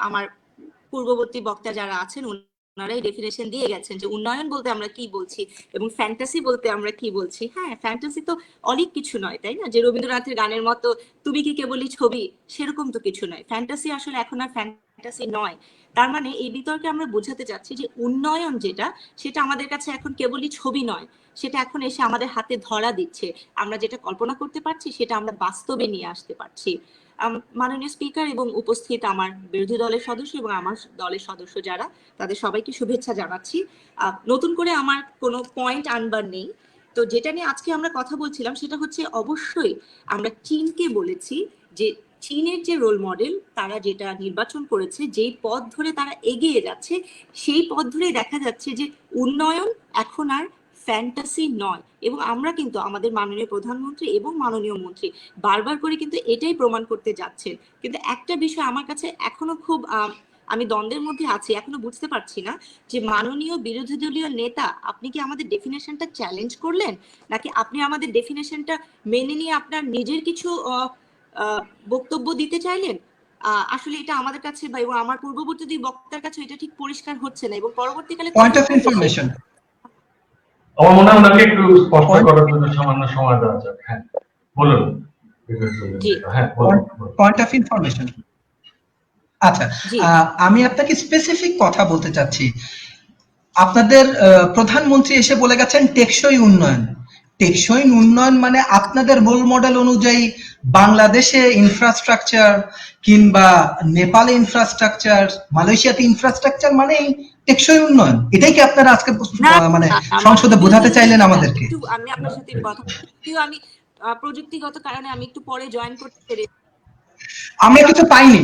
Speaker 7: আমার পূর্ববর্তী বক্তা যারা আছেন ওনারাই ডেফিনেশন দিয়ে গেছেন যে উন্নয়ন বলতে আমরা কি বলছি এবং ফ্যান্টাসি বলতে আমরা কি বলছি। হ্যাঁ, ফ্যান্টাসি তো অনেক কিছু নয়, তাই না? যে রবীন্দ্রনাথের গানের মতো তুমি কি কেবলই ছবি, সেরকম তো কিছু নয়। ফ্যান্টাসি আসলে এখন আর ফ্যান্টাসি নয়, তার মানে এই বিতর্কে আমরা বোঝাতে চাচ্ছি যে উন্নয়ন যেটা, সেটা আমাদের কাছে এখন কেবলই ছবি নয়, সেটা এখন এসে আমাদের হাতে ধরা দিচ্ছে। আমরা যেটা কল্পনা করতে পারছি সেটা আমরা বাস্তবে নিয়ে আসতে পারছি। মাননীয় স্পিকার এবং উপস্থিত আমার বিরোধী দলের সদস্য এবং আমার দলের সদস্য যারা, তাদের সবাইকে শুভেচ্ছা জানাচ্ছি। নতুন করে আমার কোনো পয়েন্ট আনবার নেই। তো যেটা নিয়ে আজকে আমরা কথা বলছিলাম সেটা হচ্ছে, অবশ্যই আমরা চীনকে বলেছি যে চীনের যে রোল মডেল তারা যেটা নির্বাচন করেছে, যেই পথ ধরে তারা এগিয়ে যাচ্ছে, সেই পথ ধরে দেখা যাচ্ছে যে উন্নয়ন এখন আর ফ্যান্টাসি নয়। এবং আমরা কিন্তু আমাদের মাননীয় প্রধানমন্ত্রী এবং মাননীয় মন্ত্রী বারবার করে কিন্তু এটাই প্রমাণ করতে যাচ্ছেন। কিন্তু একটা বিষয় আমার কাছে এখনো খুব আমি দ্বন্দ্বের মধ্যে আছি, এখনো বুঝতে পারছি না যে মাননীয় বিরোধী দলীয় নেতা, আপনি কি আমাদের ডেফিনেশনটা চ্যালেঞ্জ করলেন, নাকি আপনি আমাদের ডেফিনেশনটা মেনে নিয়ে আপনার নিজের কিছু বক্তব্য দিতে চাইলেন? আসলে এটা আমাদের কাছে বা এবং আমার পূর্ববর্তী দুই বক্তার কাছে এটা ঠিক পরিষ্কার হচ্ছে না, এবং পরবর্তীকালে
Speaker 3: পয়েন্ট অফ ইনফরমেশন,
Speaker 1: আমার মনে হয় ওনাকে একটু স্পষ্ট করার জন্য সামান্য সময় দেওয়া যাক। হ্যাঁ বলুন। হ্যাঁ বলুন।
Speaker 3: Point of information. আচ্ছা,
Speaker 7: জি।
Speaker 3: আমি আপনাকে স্পেসিফিক কথা বলতে চাচ্ছি। আপনাদের প্রধানমন্ত্রী এসে বলে গেছেন টেকসই উন্নয়ন। টেকসই উন্নয়ন মানে আপনাদের রোল মডেল অনুযায়ী বাংলাদেশে ইনফ্রাস্ট্রাকচার কিংবা নেপালে ইনফ্রাস্ট্রাকচার, মালয়েশিয়াতে ইনফ্রাস্ট্রাকচার মানেই টেকসই উন্নয়ন। এটাই কি আপনারা আজকে মানে সংসদে বোঝাতে চাইলেন আমাদেরকে?
Speaker 7: আমি আপনার সাথে কথা বলছি, আমি প্রযুক্তিগত কারণে আমি একটু পরে জয়েন করতে পেরেছি।
Speaker 3: আমরা কিছু পাইনি,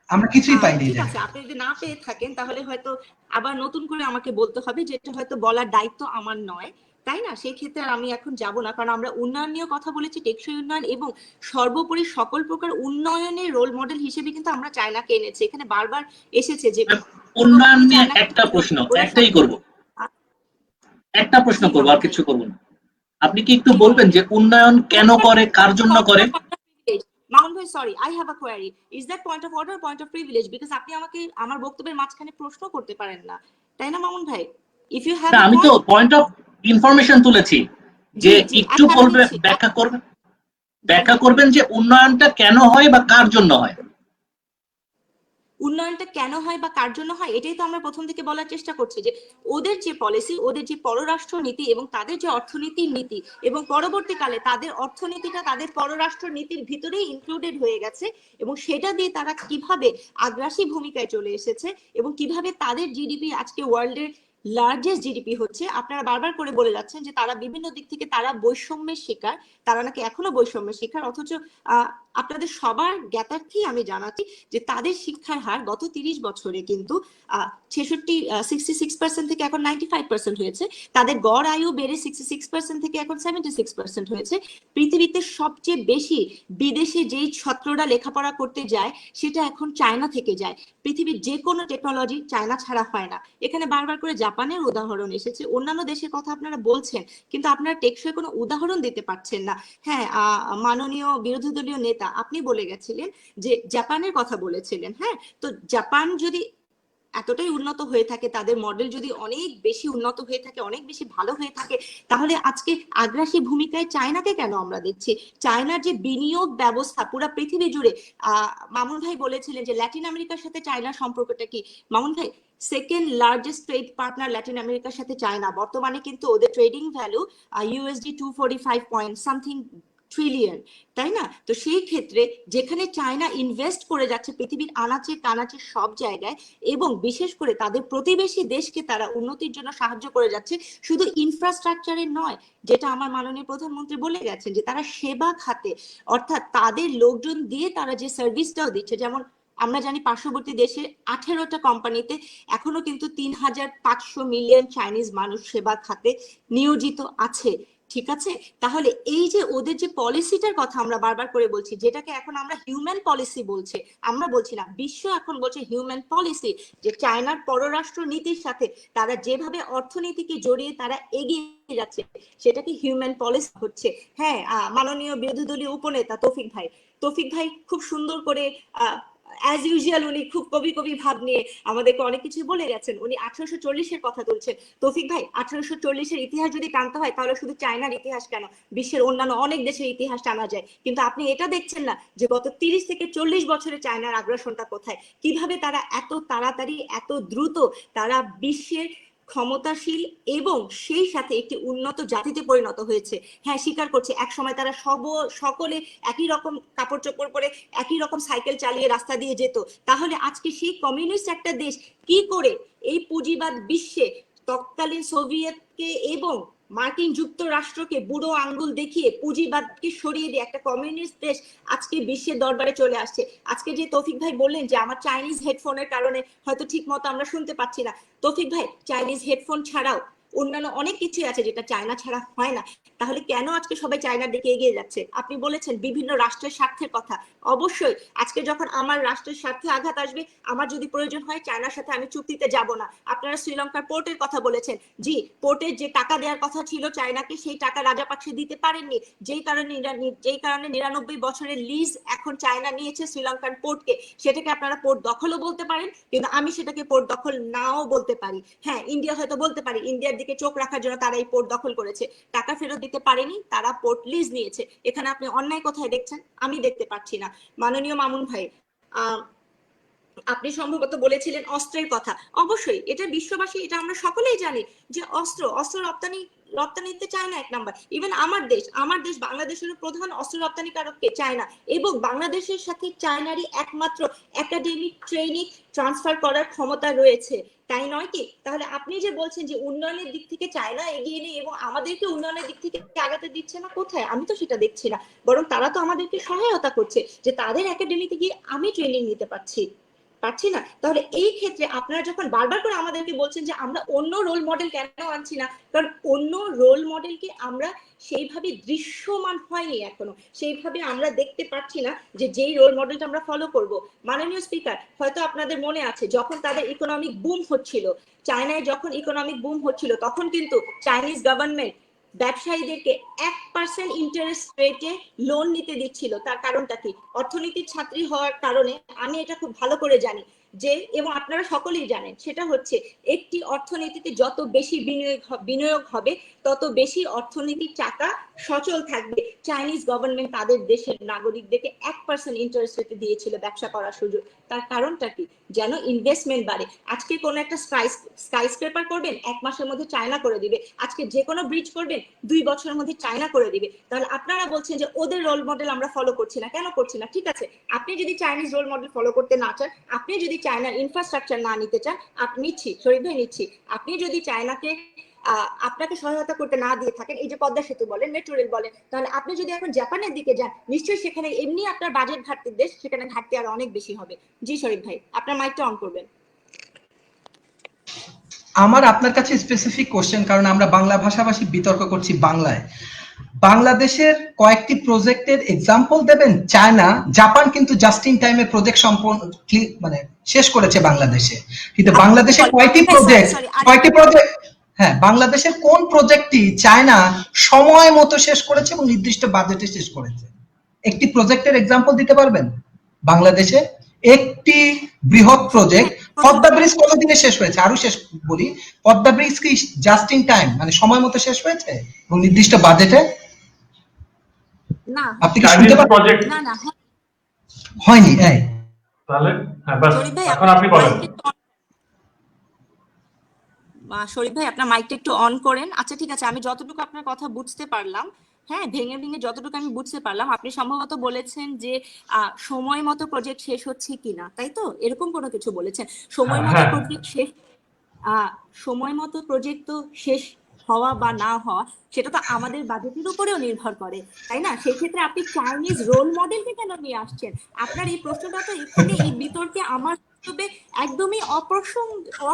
Speaker 3: আমরা কিছুই পাইনি।
Speaker 7: ঠিক আছে, আপনি যদি না পেয়ে থাকেন তাহলে হয়তো আবার নতুন করে আমাকে বলতে হবে, যেটা হয়তো বলার দায়িত্ব আমার নয়, তাই না? সেই ক্ষেত্রে আমি এখন যাব না, কারণ আমরা উন্নয়ন নিয়ে কথা বলেছি, টেকসই উন্নয়ন, এবং সর্বোপরি সকল প্রকার উন্নয়নের রোল মডেল হিসেবে কিন্তু আমরা চায়নাকে এনেছি। এখানে বারবার এসেছে যে
Speaker 5: উন্নয়ন নিয়ে একটা প্রশ্ন, একটাই করব, একটা প্রশ্ন করবো, আর কিছু করবো না। আপনি কি একটু বলবেন যে উন্নয়ন কেন করে, কার জন্য করে?
Speaker 7: মামুন ভাই, sorry, I have a query. Is that point of order, point of privilege? Because আপনি আমাকে আমার বক্তব্যের মাঝখানে প্রশ্ন করতে পারেন না, তাই না মামুন ভাই? ইফ ইউ হ্যাভ,
Speaker 5: আমি তো পয়েন্ট অফ ইনফরমেশন তুলেছি, যে একটু বলবেন, ব্যাখ্যা করবেন যে উন্নয়নটা কেন হয় বা কার জন্য হয়।
Speaker 7: উন্নয়নটা কেন হয় বা কার জন্য হয়, এটাই তো আমরা প্রথম থেকে বলার চেষ্টা করছি, যে ওদের যে পলিসি, ওদের যে পররাষ্ট্র নীতি এবং তাদের যে অর্থনীতির নীতি, এবং পরবর্তীকালে তাদের অর্থনীতিটা তাদের পররাষ্ট্র নীতির ভিতরেই ইনক্লুডেড হয়ে গেছে, এবং সেটা দিয়ে তারা কিভাবে আগ্রাসী ভূমিকায় চলে এসেছে, এবং কিভাবে তাদের জিডিপি আজকে ওয়ার্ল্ডের লার্জেস্ট জিডিপি হচ্ছে। আপনারা বারবার করে বলে যাচ্ছেন যে তারা বিভিন্ন দিক থেকে তারা বৈষম্যের শিকার, তারা নাকি এখনো বৈষম্যের শিকার, অথচ আপনাদের সবার জ্ঞাতার্থেই আমি জানাচ্ছি যে তাদের শিক্ষার হার গত 30 বছরে কিন্তু 66% থেকে এখন 95% হয়েছে। তাদের গড় আয়ু বেড়ে 66% থেকে এখন 76% হয়েছে। পৃথিবীতে সবচেয়ে বেশি বিদেশে যেই ছাত্ররা লেখাপড়া করতে যায় সেটা এখন চায়না থেকে যায়। পৃথিবীর যে কোনো টেকনোলজি চায়না ছাড়া হয় না। এখানে বারবার করে জাপানের উদাহরণ এসেছে, অন্যান্য দেশের কথা আপনারা বলছেন, কিন্তু আপনারা টেকসই কোনো উদাহরণ দিতে পারছেন না। হ্যাঁ, মাননীয় বিরোধী দলীয় নেতা আপনি বলে গেছিলেন যে জাপানের কথা বলেছিলেন। হ্যাঁ, তো জাপান যদি এতটাই উন্নত হয়ে থাকে, তাদের মডেল যদি অনেক বেশি উন্নত হয়ে থাকে, অনেক বেশি ভালো হয়ে থাকে, তাহলে আজকে আগ্রাসী ভূমিকায় চায়নাকে কেন আমরা দেখছি? চায়নার যে বিনিয়োগ ব্যবস্থা পুরো পৃথিবী জুড়ে, মামুন ভাই বলেছিলেন যে ল্যাটিন আমেরিকার সাথে চায়নার সম্পর্কটা কি। মামুন ভাই, second largest trade partner Latin আমেরিকার সাথে চায়না। বর্তমানে কিন্তু ওদের trading value USD 245 point something trillion, তাই না? তো সেই ক্ষেত্রে যেখানে চায়না ইনভেস্ট করে যাচ্ছে পৃথিবীর আনাচে কানাচে সব জায়গায়, এবং বিশেষ করে তাদের প্রতিবেশী দেশকে তারা উন্নতির জন্য সাহায্য করে যাচ্ছে, শুধু ইনফ্রাস্ট্রাকচারে নয়, যেটা আমার মাননীয় প্রধানমন্ত্রী বলে গেছেন যে তারা সেবা খাতে, অর্থাৎ তাদের লোকজন দিয়ে তারা যে সার্ভিসটাও দিচ্ছে। যেমন আমরা জানি পার্শ্ববর্তী দেশের 18টা কোম্পানিতে এখনো কিন্তু 3,500 মিলিয়ন চাইনিজ মানুষ সেবা খাতে নিয়োজিত আছে। ঠিক আছে, তাহলে এই যে ওদের যে পলিসিটার কথা আমরা বারবার করে বলছি, যেটাকে এখন আমরা হিউম্যান পলিসি বলছে, আমরা বলছি না, বিশ্ব এখন বলছে হিউম্যান পলিসি, যে চায়নার পররাষ্ট্র নীতির সাথে তারা যেভাবে অর্থনীতিকে জড়িয়ে তারা এগিয়ে যাচ্ছে, সেটাকে হিউম্যান পলিসি হচ্ছে। হ্যাঁ, মাননীয় বিরোধী দলীয় উপনেতা তৌফিক ভাই খুব সুন্দর করে অ্যাজ ইউজুয়াল উনি খুব কবি কবি ভাব নিয়ে আমাদেরকে অনেক কিছু বলে গেছেন। উনি 1840-এর কথা তুলছেন। তৌফিক ভাই, 1840-এর ইতিহাস যদি টানতে হয় তাহলে শুধু চায়নার ইতিহাস কেন, বিশ্বের অন্যান্য অনেক দেশের ইতিহাস টানা যায়। কিন্তু আপনি এটা দেখছেন না যে গত 30 থেকে 40 বছরে চায়নার আগ্রাসনটা কোথায়, কিভাবে তারা এত তাড়াতাড়ি এত দ্রুত তারা বিশ্বের ক্ষমতাশীল এবং সেই সাথে একটি উন্নত জাতিতে পরিণত হয়েছে। হ্যাঁ, স্বীকার করছে এক সময় তারা সকলে একই রকম কাপড় চোপড় পরে একই রকম সাইকেল চালিয়ে রাস্তা দিয়ে যেত। তাহলে আজকে সেই কমিউনিস্ট একটা দেশ কি করে এই পুঁজিবাদ বিশ্বে তৎকালীন সোভিয়েতকে এবং মার্কিন যুক্তরাষ্ট্রকে বুড়ো আঙ্গুল দেখিয়ে পুঁজিবাদকে সরিয়ে দিয়ে একটা কমিউনিস্ট দেশ আজকে বিশ্বের দরবারে চলে আসছে। আজকে যে তৌফিক ভাই বললেন যে আমার চাইনিজ হেডফোনের কারণে হয়তো ঠিক মতো আমরা শুনতে পাচ্ছি না, তৌফিক ভাই চাইনিজ হেডফোন ছাড়াও অন্যান্য অনেক কিছুই আছে যেটা চায়না ছাড়া হয় না। তাহলে কেন আজকে সবাই চায়নার দিকে এগিয়ে যাচ্ছে? আপনি বলেছেন বিভিন্ন রাষ্ট্রের স্বার্থের কথা, অবশ্যই আজকে যখন আমার রাষ্ট্রের স্বার্থে আঘাত আসবে, আমার যদি প্রয়োজন হয় চায়নার সাথে আমি চুক্তিতে যাব না। আপনারা শ্রীলঙ্কার পোর্টের কথা বলেছেন, জি পোর্টের যে টাকা দেওয়ার কথা ছিল চায়নাকে সেই টাকা রাজাপাকসে দিতে পারেননি, যেই কারণে 99 বছরের লিজ এখন চায়না নিয়েছে শ্রীলঙ্কার পোর্টকে। সেটাকে আপনারা পোর্ট দখলও বলতে পারেন, কিন্তু আমি সেটাকে পোর্ট দখল নাও বলতে পারি। হ্যাঁ, ইন্ডিয়া হয়তো বলতে পারি ইন্ডিয়ার দিকে চোখ রাখার জন্য তারা এই পোর্ট দখল করেছে, টাকা ফেরত দিতে পারেনি, তারা পোর্ট লিজ নিয়েছে। এখানে আপনি অন্যায় কোথায় দেখছেন? আমি দেখতে পাচ্ছি না। মাননীয় মামুন ভাই, আপনি সম্ভবত বলেছিলেন অস্ত্রের কথা। অবশ্যই এটা বিশ্ববাসী, এটা আমরা সকলেই জানি যে অস্ত্র রপ্তানিতে চায়না এক নাম্বার। ইভেন আমার দেশ বাংলাদেশের প্রধান অস্ত্র রপ্তানিকারক কে? চায়না। এবং বাংলাদেশের সাথে চায়নারই একমাত্র একাডেমিক ট্রেনিং ট্রান্সফার করার ক্ষমতা রয়েছে, তাই নয় কি? তাহলে আপনি যে বলছেন যে উন্নয়নের দিক থেকে চায়না এগিয়ে নেই এবং আমাদেরকে উন্নয়নের দিক থেকে আগাতে দিচ্ছে না, কোথায়? আমি তো সেটা দেখছি না, বরং তারা তো আমাদেরকে সহায়তা করছে যে তাদের একাডেমিতে গিয়ে আমি ট্রেনিং নিতে পারছি না। তাহলে এই ক্ষেত্রে আপনারা যখন বারবার করে আমাদেরকে বলছেন যে আমরা অন্য রোল মডেল কেন আনছি না, কারণ অন্য রোল মডেলকে আমরা সেইভাবে দৃশ্যমান হয়নি এখনো, সেইভাবে আমরা দেখতে পাচ্ছি না যে যেই রোল মডেলটা আমরা ফলো করব। মাননীয় স্পিকার, হয়তো আপনাদের মনে আছে যখন তাদের ইকোনমিক বুম হচ্ছিল, চায়নায় যখন ইকোনমিক বুম হচ্ছিল, তখন কিন্তু চাইনিজ গভর্নমেন্ট ব্যবসায়ীদেরকে 1% ইন্টারেস্ট রেটে লোন নিতে দিচ্ছিল। তার কারণটা কি? অর্থনীতির ছাত্রী হওয়ার কারণে আমি এটা খুব ভালো করে জানি যে, এবং আপনারা সকলেই জানেন, সেটা হচ্ছে একটি অর্থনীতিতে যত বেশি বিনিয়োগ হবে তত বেশি অর্থনীতির চাকা সচল থাকবে। চাইনিজ গভর্নমেন্ট তাদের দেশের নাগরিকদেরকে 1% ইন্টারেস্ট রেটে দিয়েছিল ব্যবসা করার সুযোগ। তার কারণটা কি? যেন ইনভেস্টমেন্ট বাড়ে। আজকে কোন একটা স্কাইস্ক্রেপার করবেন, 1 মাসের মধ্যে চায়না করে দিবে। আজকে যে কোনো ব্রিজ করবেন, 2 বছরের মধ্যে চায়না করে দিবে। তাহলে আপনারা বলছেন যে ওদের রোল মডেল আমরা ফলো করছি না, কেন করছি না? ঠিক আছে, আপনি যদি চাইনিজ রোল মডেল ফলো করতে না চান, আপনি যদি চায়নার ইনফ্রাস্ট্রাকচার না নিতে চান, আপনি নিচ্ছি, শরীফ ভাই নিচ্ছি, আপনি যদি চায়নাকে আপনাকে সহায়তা করতে না দিয়ে থাকেন, এই যে পদ্মা সেতু বলেন, মেট্রো রেল বলেন, তাহলে আপনি যদি এখন জাপানের দিকে যান, নিশ্চয়ই সেখানে এমনি আপনার বাজেট ঘাটতির দেশ, সেখানে ঘাটতি আরো অনেক বেশি হবে। জি শরীফ ভাই, আপনার মাইকটা অন করবেন।
Speaker 3: আমার আপনার কাছে স্পেসিফিক কোশ্চেন, কারণ আমরা বাংলা ভাষাভাষী বিতর্ক করছি বাংলায়। বাংলাদেশের কয়েকটি প্রজেক্টের এক্সাম্পল দেবেন? চায়না, জাপান কিন্তু জাস্ট ইন টাইমে প্রজেক্ট সম্পূর্ণ মানে শেষ করেছে বাংলাদেশে, কিন্তু বাংলাদেশের কয়েকটি প্রজেক্ট হ্যাঁ, বাংলাদেশের কোন প্রজেক্টটি চায়না সময় মতো শেষ করেছে এবং নির্দিষ্ট বাজেটে শেষ করেছে? একটি প্রজেক্টের এক্সাম্পল দিতে পারবেন? বাংলাদেশে একটি বৃহৎ প্রজেক্ট, পদ্মা ব্রিজ কতদিনে শেষ হয়েছে? আরো শেষ বলি, পদ্মা ব্রিজ কি জাস্ট ইন টাইম মানে সময় মতো শেষ হয়েছে এবং নির্দিষ্ট বাজেটে?
Speaker 7: না,
Speaker 3: আপনি কি শুনতে পাচ্ছেন?
Speaker 7: না
Speaker 3: হয়নি। এই
Speaker 1: তাহলে হ্যাঁ, বাস
Speaker 7: শরীফ ভাই,
Speaker 1: এখন আপনি বলেন।
Speaker 7: শরীফ ভাই, আপনার মাইকটা একটু অন করেন। আচ্ছা ঠিক আছে, আমি যতটুকু আপনার কথা বুঝতে পারলাম, হ্যাঁ ভেঙে ভেঙে যতটুকু আমি বুঝতে পারলাম, আপনি সম্ভবত বলেছেন যে সময় মতো প্রজেক্ট শেষ হচ্ছে কিনা, তাই তো? এরকম কোনো কিছু বলেছেন? সময় মতো প্রজেক্ট শেষ, সময় মতো প্রজেক্ট তো শেষ হওয়া বা না হওয়া সেটা তো আমাদের বাজেটের উপরেও নির্ভর করে, তাই না? সেই ক্ষেত্রে আপনি চাইনিজ রোল মডেলকে কেন নিয়ে আসছেন? আপনার এই প্রশ্নটা তো এখানে এই বিতর্কে আমার বক্তব্যে একদমই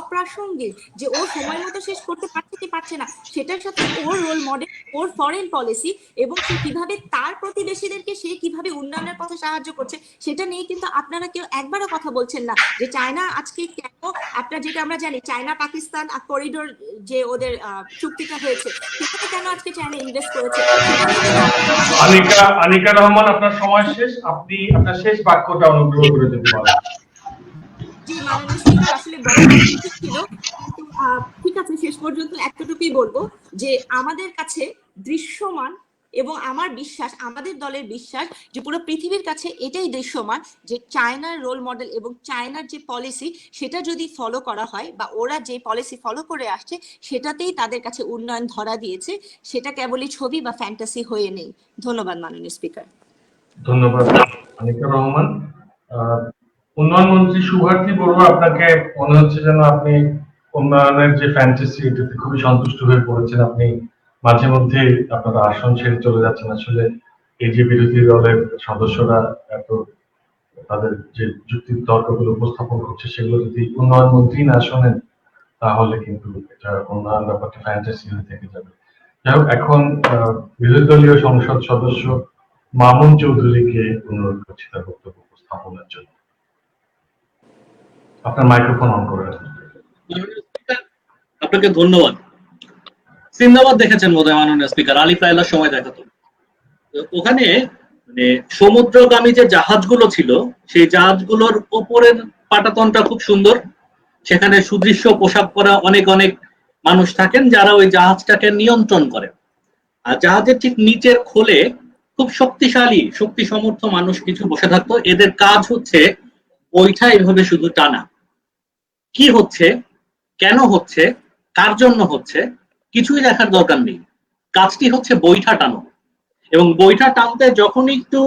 Speaker 7: অপ্রাসঙ্গিক, যে ও সময় মতো শেষ করতে পারছে কি পারছে না সেটার সাথে ওর রোল মডেল, ওর ফরেন পলিসি এবং সে কিভাবে তার প্রতিবেশীদেরকে সে কিভাবে উন্নয়নের পথে সাহায্য করছে সেটা নিয়ে কিন্তু আপনারা কেউ একবারও কথা বলছেন না। যে চায়না আজকে কেন, আপনার যেটা আমরা জানি চায়না পাকিস্তান করিডোর যে ওদের চুক্তিটা হয়েছে সেখানে কেন আজকে চায়না ইনভেস্ট করেছে সেটা নিয়ে কিন্তু
Speaker 1: আনিকা রহমান, আপনার সময় শেষ, আপনি আপনার শেষ বাক্যটা অনুগ্রহ করে যদি বলেন।
Speaker 7: জি মাননীয় স্পিকার, আসলে বড় কিছু ছিল কিন্তু ঠিক আছে, শেষ পর্যন্ত এতটুকুই বলবো যে আমাদের কাছে দৃশ্যমান এবং আমার বিশ্বাস, আমাদের দলের বিশ্বাস যে পুরো পৃথিবীর কাছে এটাই দৃশ্যমান যে চায়নার রোল মডেল এবং চায়নার যে পলিসি সেটা যদি ফলো করা হয় বা ওরা যে পলিসি ফলো করে আসছে সেটাতেই তাদের কাছে উন্নয়ন ধরা দিয়েছে, সেটা কেবলই ছবি বা ফ্যান্টাসি হয়ে নেই। ধন্যবাদ মাননীয় স্পিকার।
Speaker 1: ধন্যবাদ আনিকা রহমান। উন্নয়ন মন্ত্রী শুভার্থী বড়ুয়া, আপনাকে মনে হচ্ছে যেন আপনি উন্নয়নের যে ফ্যান্টাসি এটাতে খুবই সন্তুষ্ট হয়ে পড়েছেন। আপনি মাঝে মধ্যে আপনারা আসন ছেড়ে চলে যাচ্ছেন। আসলে এই যে বিরোধী দলের সদস্যরা এত তাদের যে যুক্তি তর্কগুলো উপস্থাপন করছে সেগুলো যদি উন্নয়ন মন্ত্রী না শোনেন তাহলে কিন্তু এটা উন্নয়ন ব্যাপারটা ফ্যান্টাসি হয়ে থেকে যাবে। যাই হোক, এখন বিরোধী দলীয় সংসদ সদস্য মামুন চৌধুরীকে অনুরোধ করছি তার বক্তব্য উপস্থাপনের জন্য। আপনার মাইক্রোফোন অন করে রাখুন।
Speaker 5: আপনাকে ধন্যবাদ। সিন্দাবাদ দেখেছেন বোধহয় মাননীয় স্পিকার, আলিফ লায়লার সময় দেখাতো। ওখানে মানে সমুদ্রগামী যে জাহাজগুলো ছিল সেই জাহাজগুলোর ওপরের পাটাতনটা খুব সুন্দর, সেখানে সুদৃশ্য পোশাক পরা অনেক অনেক মানুষ থাকেন যারা ওই জাহাজটাকে নিয়ন্ত্রণ করেন। আর জাহাজের ঠিক নিচের খোলে খুব শক্তিশালী শক্তি সমর্থ মানুষ কিছু বসে থাকতো। এদের কাজ হচ্ছে বৈঠা এইভাবে শুধু টানা। কি হচ্ছে, কেন হচ্ছে, কার জন্য হচ্ছে কিছুই দেখার দরকার নেই, কাজটি হচ্ছে বৈঠা টানো। এবং বৈঠা টানতে যখনই একটু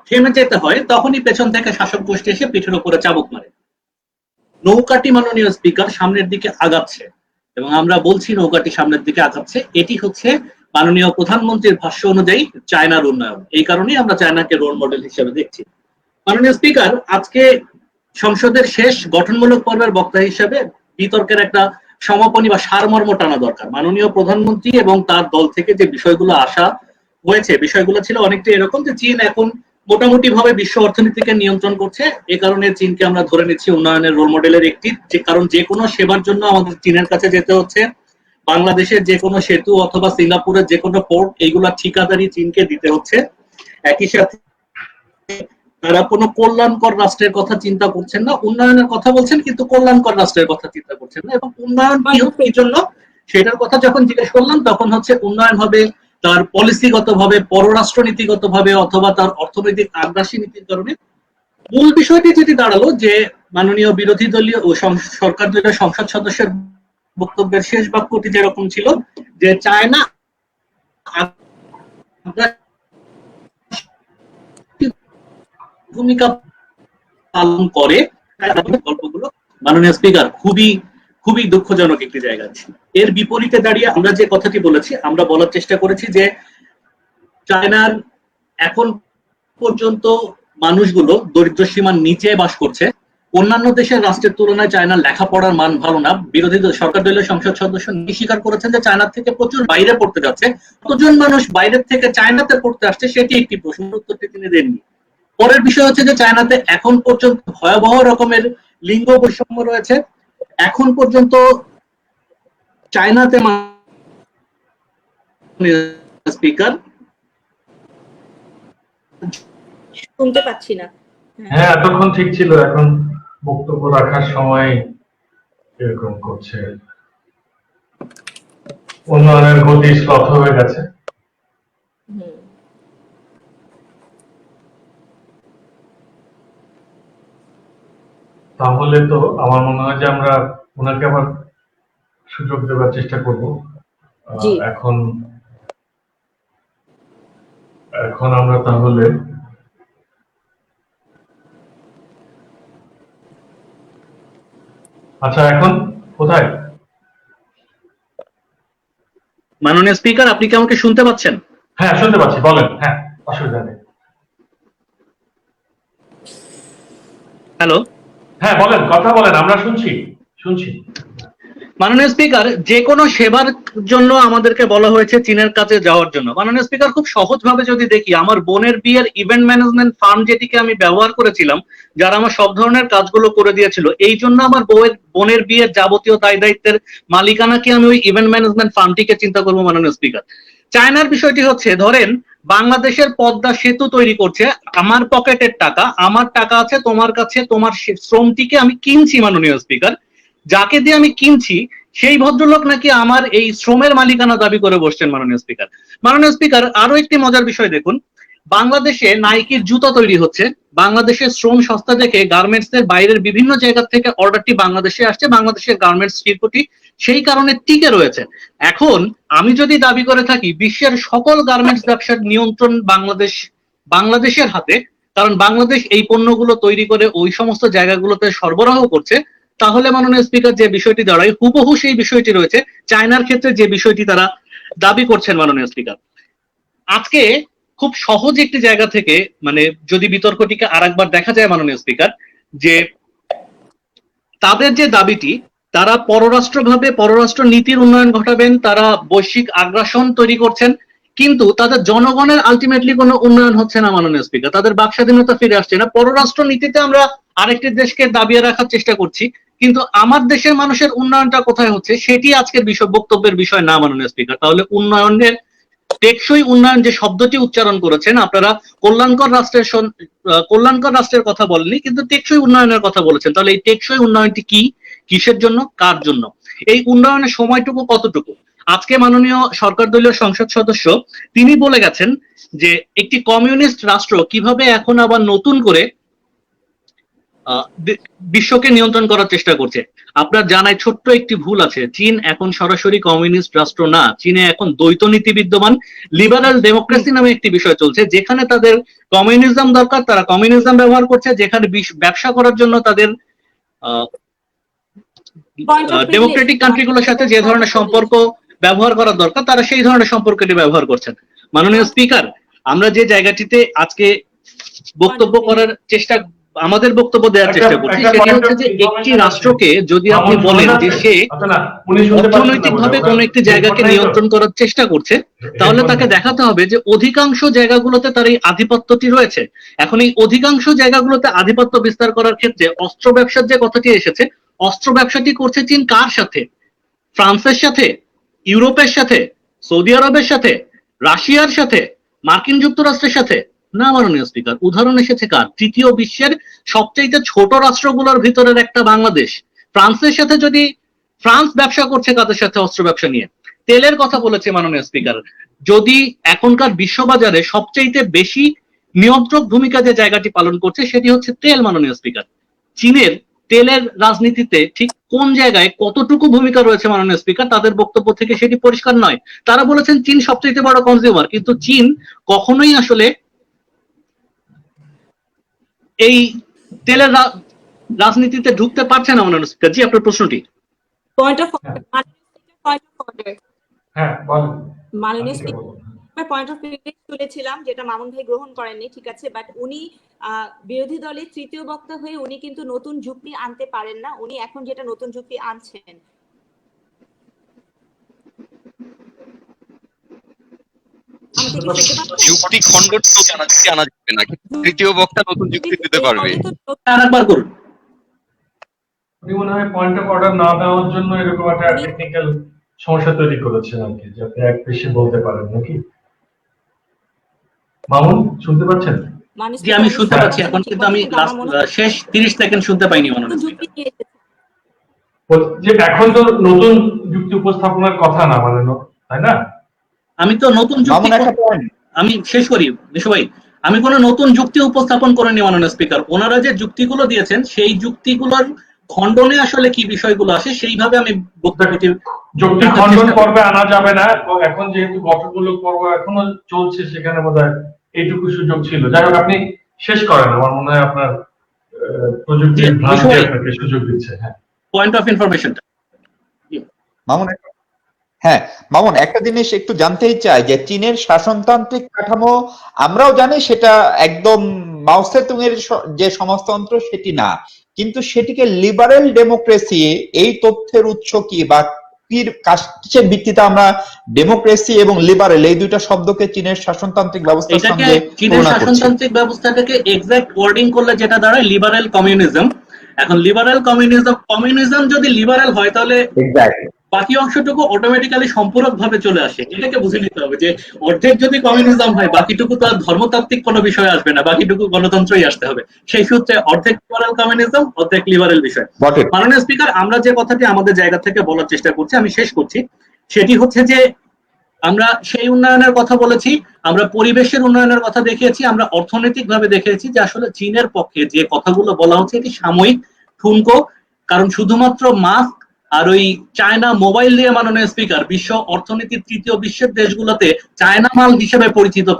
Speaker 5: থেমে যেতে হয় তখনই পেছন থেকে শাসক গোষ্ঠী এসে পিঠের উপরে চাবুক মারে। নৌকাটি মাননীয় স্পিকার সামনের দিকে আগাচ্ছে এবং আমরা বলছি নৌকাটি সামনের দিকে আগাচ্ছে, এটি হচ্ছে মাননীয় প্রধানমন্ত্রীর ভাষ্য অনুযায়ী চায়নার উন্নয়ন। এই কারণেই আমরা চায়নাকে রোল মডেল হিসেবে দেখছি। মাননীয় স্পিকার, আজকে সংসদের শেষ গঠনমূলক পর্বের বক্তা হিসেবে বিতর্কের একটা সমাপনী বা সারমর্ম টানা দরকার। মাননীয় প্রধানমন্ত্রী এবং তার দল থেকে যে বিষয়গুলো আসা হয়েছে বিষয়গুলো ছিল অনেকটা এরকম যে চীন এখন মোটামুটি ভাবে বিশ্ব অর্থনীতিকে নিয়ন্ত্রণ করছে, এ কারণে চীনকে আমরা ধরে নিচ্ছি উন্নয়নের রোল মডেলের একটি, যে কারণ যে কোনো সেবার জন্য আমাদের চীনের কাছে যেতে হচ্ছে। বাংলাদেশের যে কোনো সেতু অথবা সিঙ্গাপুরের যে কোনো পোর্ট এইগুলা ঠিকাদারি চীনকে দিতে হচ্ছে। একই সাথে তারা কোনো কল্যাণকর রাষ্ট্রের কথা চিন্তা করছেন না, উন্নয়নের কথা বলছেন কিন্তু কল্যাণকর রাষ্ট্রের কথা চিন্তা করছেন না। এবং উন্নয়ন কি জন্য সেটার কথা যখন জিজ্ঞেস করলাম তখন হচ্ছে উন্নয়ন হবে তার পলিসিগত ভাবে, পররাষ্ট্রনীতিগত ভাবে অথবা তার অর্থনৈতিক আগ্রাসী নীতির কারণে। মূল বিষয়টি যেটি দাঁড়ালো যে মাননীয় বিরোধী দলীয় ও সরকার দলীয় সংসদ সদস্যের বক্তব্যের শেষ বাক্যটি যেরকম ছিল যে চায়না ভূমিকা পালন করে, গল্পগুলো মাননীয় স্পিকার খুবই খুবই দুঃখজনক একটি জায়গা আছে। এর বিপরীতে দাঁড়িয়ে আমরা যে কথাটি বলেছি, আমরা বলার চেষ্টা করেছি যে চায়নার এখন পর্যন্ত মানুষগুলো দরিদ্র সীমার নিচে বাস করছে। অন্যান্য দেশের রাষ্ট্রের তুলনায় চায়নার লেখাপড়ার মান ভালো না। বিরোধী সরকার দলীয় সংসদ সদস্য স্বীকার করেছেন যে চায়নার থেকে প্রচুর বাইরে পড়তে যাচ্ছে। কতজন মানুষ বাইরের থেকে চায়নাতে পড়তে আসছে সেটি একটি প্রশ্ন, উত্তরটি তিনি দেননি। পরের বিষয় হচ্ছে যে চায়নাতে এখন পর্যন্ত ভয়াবহ রকমের লিঙ্গ বৈষম্য রয়েছে। এখন পর্যন্ত চায়নাতে স্পিকার
Speaker 7: শুনতে পাচ্ছি না।
Speaker 1: হ্যাঁ, এতক্ষণ ঠিক ছিল, এখন বক্তব্য রাখার সময় এরকম করছে। উন্নয়নের গতি শ্লথ হয়ে গেছে। তাহলে তো আমার মনে হয় যে আমরা ওনাকে আবার সুযোগ দেওয়ার চেষ্টা করব। এখন আমরা তাহলে আচ্ছা, এখন কোথায়?
Speaker 5: মাননীয় স্পিকার, আপনি কি আমাকে শুনতে পাচ্ছেন?
Speaker 1: হ্যাঁ, শুনতে পাচ্ছি, বলেন। হ্যাঁ, অসুবিধা নেই।
Speaker 5: হ্যালো।
Speaker 1: হ্যাঁ বলেন, কথা বলেন, আমরা শুনছি।
Speaker 5: মাননীয় স্পিকার, যে কোনো সেবার জন্য আমাদেরকে বলা হয়েছে চীনের কাছে যাওয়ার জন্য। মাননীয় স্পিকার, খুব সহজভাবে যদি দেখি, আমার বোনের বিয়ের ইভেন্ট ম্যানেজমেন্ট ফার্ম যেটিকে আমি ব্যবহার করেছিলাম, যারা আমার সব ধরনের কাজগুলো করে দিয়েছিল, এই জন্য আমার বোনের বিয়ের যাবতীয় দায় দায়িত্বের মালিকানাকে আমি ওই ইভেন্ট ম্যানেজমেন্ট ফার্মটিকে চিন্তা করবো। মাননীয় স্পিকার, চায়নার বিষয়টি হচ্ছে, ধরেন বাংলাদেশের পদ্মা সেতু তৈরি করছে, আমার পকেটের টাকা, আমার টাকা আছে তোমার কাছে, তোমার শ্রমটিকে আমি কিনছি। মাননীয় স্পিকার, যাকে দিয়ে আমি কিনছি সেই ভদ্রলোক নাকি আমার এই শ্রমের মালিকানা দাবি করে বসছেন। মাননীয় স্পিকার, আরো একটি মজার বিষয় দেখুন, বাংলাদেশে নাইকির জুতো তৈরি হচ্ছে, বাংলাদেশের শ্রম সস্তা দেখে গার্মেন্টস এর বাইরের বিভিন্ন জায়গা থেকে অর্ডারটি বাংলাদেশে আসছে, বাংলাদেশের গার্মেন্টস শিল্পটি সেই কারণে টিকে রয়েছে। এখন আমি যদি দাবি করে থাকি বিশ্বের সকল গার্মেন্টস ব্যবসার নিয়ন্ত্রণ বাংলাদেশের হাতে, কারণ বাংলাদেশ এই পণ্যগুলো তৈরি করে ওই সমস্ত জায়গাগুলোতে সরবরাহ করছে, তাহলে মাননীয় স্পিকার যে বিষয়টি দাঁড়ায় হুবহু সেই বিষয়টি রয়েছে চায়নার ক্ষেত্রে যে বিষয়টি তারা দাবি করছেন। মাননীয় স্পিকার, আজকে খুব সহজ একটি জায়গা থেকে, মানে যদি বিতর্কটিকে আরেকবার দেখা যায় মাননীয় স্পিকার, যে তাদের যে দাবিটি, তারা পররাষ্ট্র নীতির উন্নয়ন ঘটাবেন, তারা বৈশ্বিক আগ্রাসন তৈরি করছেন, কিন্তু তাদের জনগণের আলটিমেটলি কোনো উন্নয়ন হচ্ছে না। মাননীয় স্পিকার, তাদের বাক স্বাধীনতা ফিরে আসছে না। পররাষ্ট্র নীতিতে আমরা আরেকটি দেশকে দাবিয়ে রাখার চেষ্টা করছি, কিন্তু আমার দেশের মানুষের উন্নয়নটা কোথায় হচ্ছে সেটি আজকের বক্তব্যের বিষয় না। মাননীয় স্পিকার, তাহলে উন্নয়নের, টেকসই উন্নয়ন যে শব্দটি উচ্চারণ করেছেন আপনারা, কল্যাণকর রাষ্ট্রের কথা বলেননি, কিন্তু টেকসই উন্নয়নের কথা বলেছেন। তাহলে এই টেকসই উন্নয়নটি কি, কিসের জন্য, কার জন্য, এই উন্নয়নের সময়টুকু কতটুকু? আজকে মাননীয় সরকার দলীয় সংসদ সদস্য তিনি বলে গেছেন যে একটি কমিউনিস্ট রাষ্ট্র কিভাবে এখন আবার নতুন করে বিশ্বকে নিয়ন্ত্রণ করার চেষ্টা করছে। আপনার জানায় ছোট্ট একটি ভুল আছে, চীন এখন সরাসরি কমিউনিস্ট রাষ্ট্র না, চীনে এখন দ্বৈত নীতি বিদ্যমান, লিবারাল ডেমোক্রেসি নামে একটি বিষয় চলছে, যেখানে তাদের কমিউনিজম দরকার তারা কমিউনিজম ব্যবহার করছে, যেখানে ব্যবসা করার জন্য তাদের ডেমোক্রেটিক কান্ট্রিগুলোর সাথে যে ধরনের সম্পর্ক ব্যবহার করা দরকার তারা সেই ধরনের সম্পর্কটি ব্যবহার করছেন। মাননীয় স্পিকার, আমরা যে জায়গাটিতে আজকে বক্তব্য করার চেষ্টা, আমাদের বক্তব্য দেওয়ার চেষ্টা করছি, সেটি হচ্ছে যে একটি রাষ্ট্রকে যদি আপনি বলেন যে সে অর্থনৈতিকভাবে কোন একটি জায়গাকে নিয়ন্ত্রণ করার চেষ্টা করছে, তাহলে তাকে দেখাতে হবে যে অধিকাংশ জায়গাগুলোতে তার এই আধিপত্যটি রয়েছে। এখন এই অধিকাংশ জায়গাগুলোতে আধিপত্য বিস্তার করার ক্ষেত্রে অস্ত্র ব্যবসার যে কথাটি এসেছে, অস্ত্র ব্যবসাটি করছে চীন কার সাথে? ফ্রান্সের সাথে, ইউরোপের সাথে, সৌদি আরবের সাথে, রাশিয়ার সাথে, মার্কিন যুক্তরাষ্ট্রের সাথে না। মাননীয় স্পিকার, উদাহরণ এসেছে কার? তৃতীয় বিশ্বের সবচেয়ে ছোট রাষ্ট্রগুলোর ভিতরের একটা বাংলাদেশ, ফ্রান্সের সাথে। যদি ফ্রান্স ব্যবসা করছে কাদের সাথে? অস্ত্র ব্যবসা নিয়ে। তেলের কথা বলেছে মাননীয় স্পিকার, যদি এখনকার বিশ্ববাজারে সবচেয়ে বেশি নিয়ন্ত্রক ভূমিকা যে জায়গাটি পালন করছে সেটি হচ্ছে তেল। মাননীয় স্পিকার, চীনের তেলের রাজনীতিতে ঠিক কোন জায়গায় কতটুকু ভূমিকা রয়েছে মাননীয় স্পিকার, তাদের বক্তব্য থেকে সেটি পরিষ্কার নয়। তারা বলেছেন চীন সবচেয়ে বড় কনজিউমার, কিন্তু চীন কখনোই আসলে এই তেলের রাজনীতিতে ঢুকতে পারছে না। মাননীয় স্পিকার, জি আপনার প্রশ্নটি।
Speaker 7: Point of order.
Speaker 1: হ্যাঁ বলেন।
Speaker 7: মাননীয় স্পিকার, পয়েন্ট অফ প্রিভিলেজ তুলেছিলাম, যেটা মামুন ভাই গ্রহণ করেননি, ঠিক আছে, বাট উনি বিরোধী দলের তৃতীয় বক্তা হয়ে উনি কিন্তু নতুন যুক্তি আনতে পারেন না, উনি এখন যেটা নতুন যুক্তি আনছেন।
Speaker 6: যুক্তি খণ্ডন আনা যাবে না, তৃতীয় বক্তা নতুন যুক্তি দিতে পারবে।
Speaker 5: আরেকবার করুন।
Speaker 1: উনি মনে হয় পয়েন্ট অফ অর্ডার না দেওয়ার জন্য এরকম একটা টেকনিক্যাল সমস্যা তৈরি করেছেন আর কি, যাতে এক বেশি বলতে পারেন নাকি। মামুন শুনতে পাচ্ছেন?
Speaker 5: জি আমি শুনতে পাচ্ছি এখন, কিন্তু আমি শেষ 30 সেকেন্ড শুনতে পাইনি। মাননীয় স্পিকার,
Speaker 1: যে এখন তো নতুন যুক্তি উপস্থাপনের কথা না, মানে তাই না?
Speaker 5: আমি তো নতুন যুক্তি, আমি শেষ করি বিশু ভাই, আমি কোনো নতুন যুক্তি উপস্থাপন করিনি মাননীয় স্পিকার। ওনারা যে যুক্তিগুলো দিয়েছেন সেই যুক্তিগুলোর খণ্ডনে আসলে কি বিষয়গুলো আসে সেইভাবে আমি বক্তব্যটি
Speaker 1: যুক্তি খণ্ডন পর্বে আনা যাবে না, এখন যেহেতু গঠনমূলক পর্ব এখনো চলছে সেখানে বোধহয় এইটুকু সুযোগ ছিল। যাই হোক, আপনি শেষ করেন, আমার মনে হয় আপনার প্রযুক্তি ভ্রান্তি আপনাকে সুযোগ দিচ্ছে। হ্যাঁ,
Speaker 5: পয়েন্ট অফ ইনফরমেশনটা
Speaker 2: মামুন। হ্যাঁ মামুন, একটা জিনিস একটু জানতেই চাই যে চীনের শাসনতান্ত্রিক কাঠামো আমরাও জানি সেটা একদম মাও সে তুং এর যে সমাজতন্ত্র সেটি না, কিন্তু সেটিকে লিবারেল ডেমোক্রেসি, এই তথ্যের উৎস কি বা কিসের ভিত্তিতে আমরা ডেমোক্রেসি এবং লিবারেল এই দুইটা শব্দকে চীনের শাসনতান্ত্রিক ব্যবস্থার
Speaker 5: এটাকে
Speaker 2: সঙ্গে
Speaker 5: চীনের
Speaker 2: তুলনা করছি?
Speaker 5: শাসনতান্ত্রিক ব্যবস্থাটাকে এক্সাক্ট ওয়ার্ডিং করলে যেটা দাঁড়ায় লিবারেল কমিউনিজম। এখন লিবারেল কমিউনিজম যদি লিবারেল হয় তাহলে বাকি অংশটুকু অটোমেটিক্যালি সম্পূরক ভাবে চলে আসে। এটাকে বুঝে নিতে হবে যে অর্ধেক যদি কমিউনিজম হয় বাকিটুকু তো আর ধর্মতাত্ত্বিক কোনো বিষয় আসবে না, বাকিটুকু গণতন্ত্রই আসতে হবে। সেই সূত্রে অর্ধেক লিবারেল কমিউনিজম, অর্ধেক লিবারেল বিষয়। মাননীয় স্পিকার, আমরা যে কথাটি আমাদের জায়গা থেকে বলার চেষ্টা করছি, আমি শেষ করছি, সেটি হচ্ছে যে আমরা সেই উন্নয়নের কথা বলেছি, আমরা পরিবেশের উন্নয়নের কথা দেখিয়েছি, আমরা অর্থনৈতিক ভাবে দেখেছি যে আসলে চীনের পক্ষে যে কথাগুলো বলা হচ্ছে এটি সাময়িক ঠুনকো। কারণ শুধুমাত্র মাস্ক আর ওই চায়না মোবাইল দিয়ে, মাননীয় স্পিকার, বিশ্ব অর্থনীতির তৃতীয় বিশ্বের দেশগুলোতে চায়না মাল হিসেবে পরিচিতি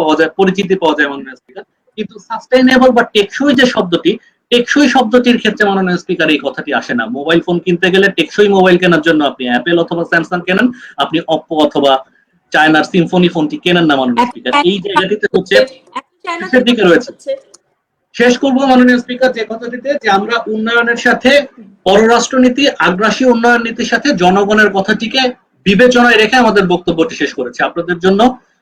Speaker 5: পাওয়া যায় মাননীয় স্পিকার। কিন্তু সাস্টেইনেবল বা টেকসই যে শব্দটি, টেকসই শব্দটির ক্ষেত্রে মাননীয় স্পিকার এই কথাটি আসে না। মোবাইল ফোন কিনতে গেলে টেকসই মোবাইল কেনার জন্য আপনি অ্যাপেল অথবা স্যামসাং কেনেন, আপনি অপ্পো অথবা চায়নার সিম্ফনি ফোনটি কেনেন না মাননীয় স্পিকার। এই জায়গাটিতে হচ্ছে শেষের দিকে রয়েছে। শেষ করবো মাননীয় স্পিকার যে কথাটিতে, যে আমরা উন্নয়নের সাথে পররাষ্ট্রনীতি, আগ্রাসী উন্নয়ন নীতির সাথে জনগণের কথাটিকে বিবেচনায় রেখে আমাদের বক্তব্যটি শেষ করেছি। আপনাদের জন্য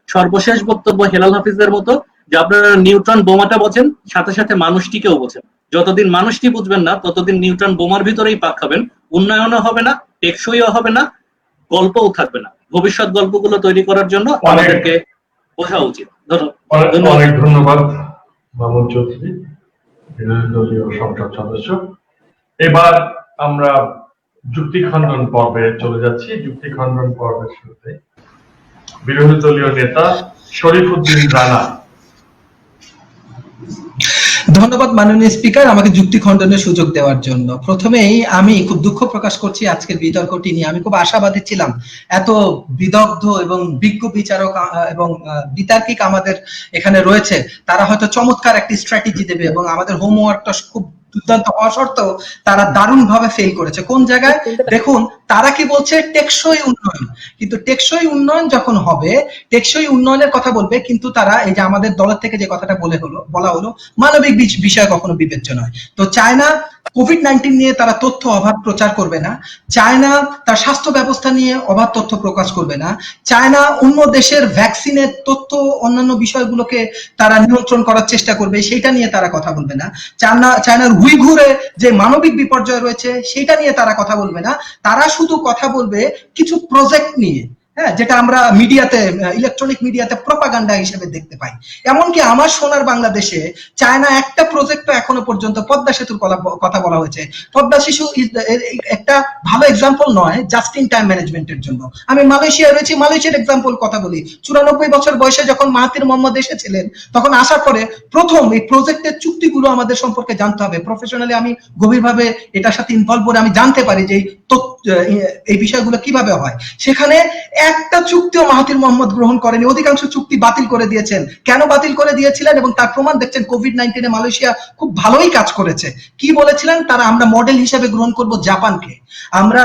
Speaker 5: সর্বশেষ বক্তব্য হেলাল হাফিজের মতো, যে আপনারা নিউট্রন বোমাটা বোঝেন, সাথে সাথে মানুষটিকেও বোঝেন। যতদিন মানুষটি বুঝবেন না ততদিন নিউট্রন বোমার ভিতরেই পাক খাবেন, উন্নয়নও হবে না, টেকসইও হবে না, গল্পও থাকবে না। ভবিষ্যৎ গল্পগুলো তৈরি করার জন্য আমাদেরকে বোঝা উচিত।
Speaker 1: অনেক ধন্যবাদ মামুন চৌধুরী, বিরোধী দলীয় সংসদ সদস্য। এবার আমরা যুক্তি খণ্ডন পর্বে চলে যাচ্ছি। যুক্তি খণ্ডন পর্বের শুরুতে বিরোধী দলীয় নেতা শরীফুদ্দিন রানা।
Speaker 3: ধন্যবাদ মাননীয় স্পিকার আমাকে যুক্তি খণ্ডনের সুযোগ দেওয়ার জন্য। প্রথমেই আমি খুব দুঃখ প্রকাশ করছি আজকের বিতর্কটি নিয়ে। আমি খুব আশাবাদী ছিলাম, এত বিদগ্ধ এবং বিজ্ঞ বিচারক এবং বিতার্কিক আমাদের এখানে রয়েছে, তারা হয়তো চমৎকার একটি স্ট্র্যাটেজি দেবে এবং আমাদের হোমওয়ার্কটা খুব দুর্দান্ত হওয়া সত্ত্বেও তারা দারুণ ভাবে ফেল করেছে। কোন জায়গায় দেখুন, তারা কি বলছে টেকসই উন্নয়ন, কিন্তু টেকসই উন্নয়ন যখন হবে, টেকসই উন্নয়নের কথা বলবে, কিন্তু তারা এই যে আমাদের দলের থেকে যে কথাটা বলা হলো মানবিক বিষয় কখনো বিবেচ্য নয়। তো চায়না কোভিড-19 নিয়ে তারা তথ্য অবাধ প্রচার করবে না, চায়না তার স্বাস্থ্য ব্যবস্থা নিয়ে অবাধ তথ্য প্রকাশ করবে না, চায়না অন্য দেশের ভ্যাকসিনের তথ্য অন্যান্য বিষয়গুলোকে তারা নিয়ন্ত্রণ করার চেষ্টা করবে, সেটা নিয়ে তারা কথা বলবে না, চায়নার উইঘুরে যে মানবিক বিপর্যয় রয়েছে সেটা নিয়ে তারা কথা বলবে না। তারা শুধু কথা বলবে কিছু প্রজেক্ট নিয়ে, হ্যাঁ, যেটা আমরা মিডিয়াতে, ইলেকট্রনিক মিডিয়াতে প্রপাগান্ডা হিসেবে দেখতে পাই। এমনকি আমার সোনার বাংলাদেশে চায়না একটা প্রজেক্ট এখনো পর্যন্ত, পদ্মা সেতুর কথা বলা হয়েছে, পদ্মা সেতু একটা ভালো এক্সাম্পল নয় জাস্ট ইন টাইম ম্যানেজমেন্টের জন্য। আমি মালয়েশিয়া রয়েছি, মালয়েশিয়ার এক্সাম্পল কথা বলি। 94 বছর বয়সে যখন মাহাতির মোহাম্মদ এসেছিলেন, তখন আসার পরে প্রথম এই প্রজেক্টের চুক্তিগুলো আমাদের সম্পর্কে জানতে হবে। প্রফেশনালি আমি গভীরভাবে এটার সাথে ইনভলভ করে আমি জানতে পারি যে এই বিষয়গুলো কিভাবে হয়। সেখানে একটা চুক্তিও মাহাতির মোহাম্মদ গ্রহণ করেনি, অধিকাংশ চুক্তি বাতিল করে দিয়েছেন। কেন বাতিল করে দিয়েছিলেন এবং তার প্রমাণ দেখছেন কোভিড-19 মালয়েশিয়া খুব ভালোই কাজ করেছে। কি বলেছিলেন তারা? আমরা মডেল হিসেবে গ্রহণ করব জাপানকে, আমরা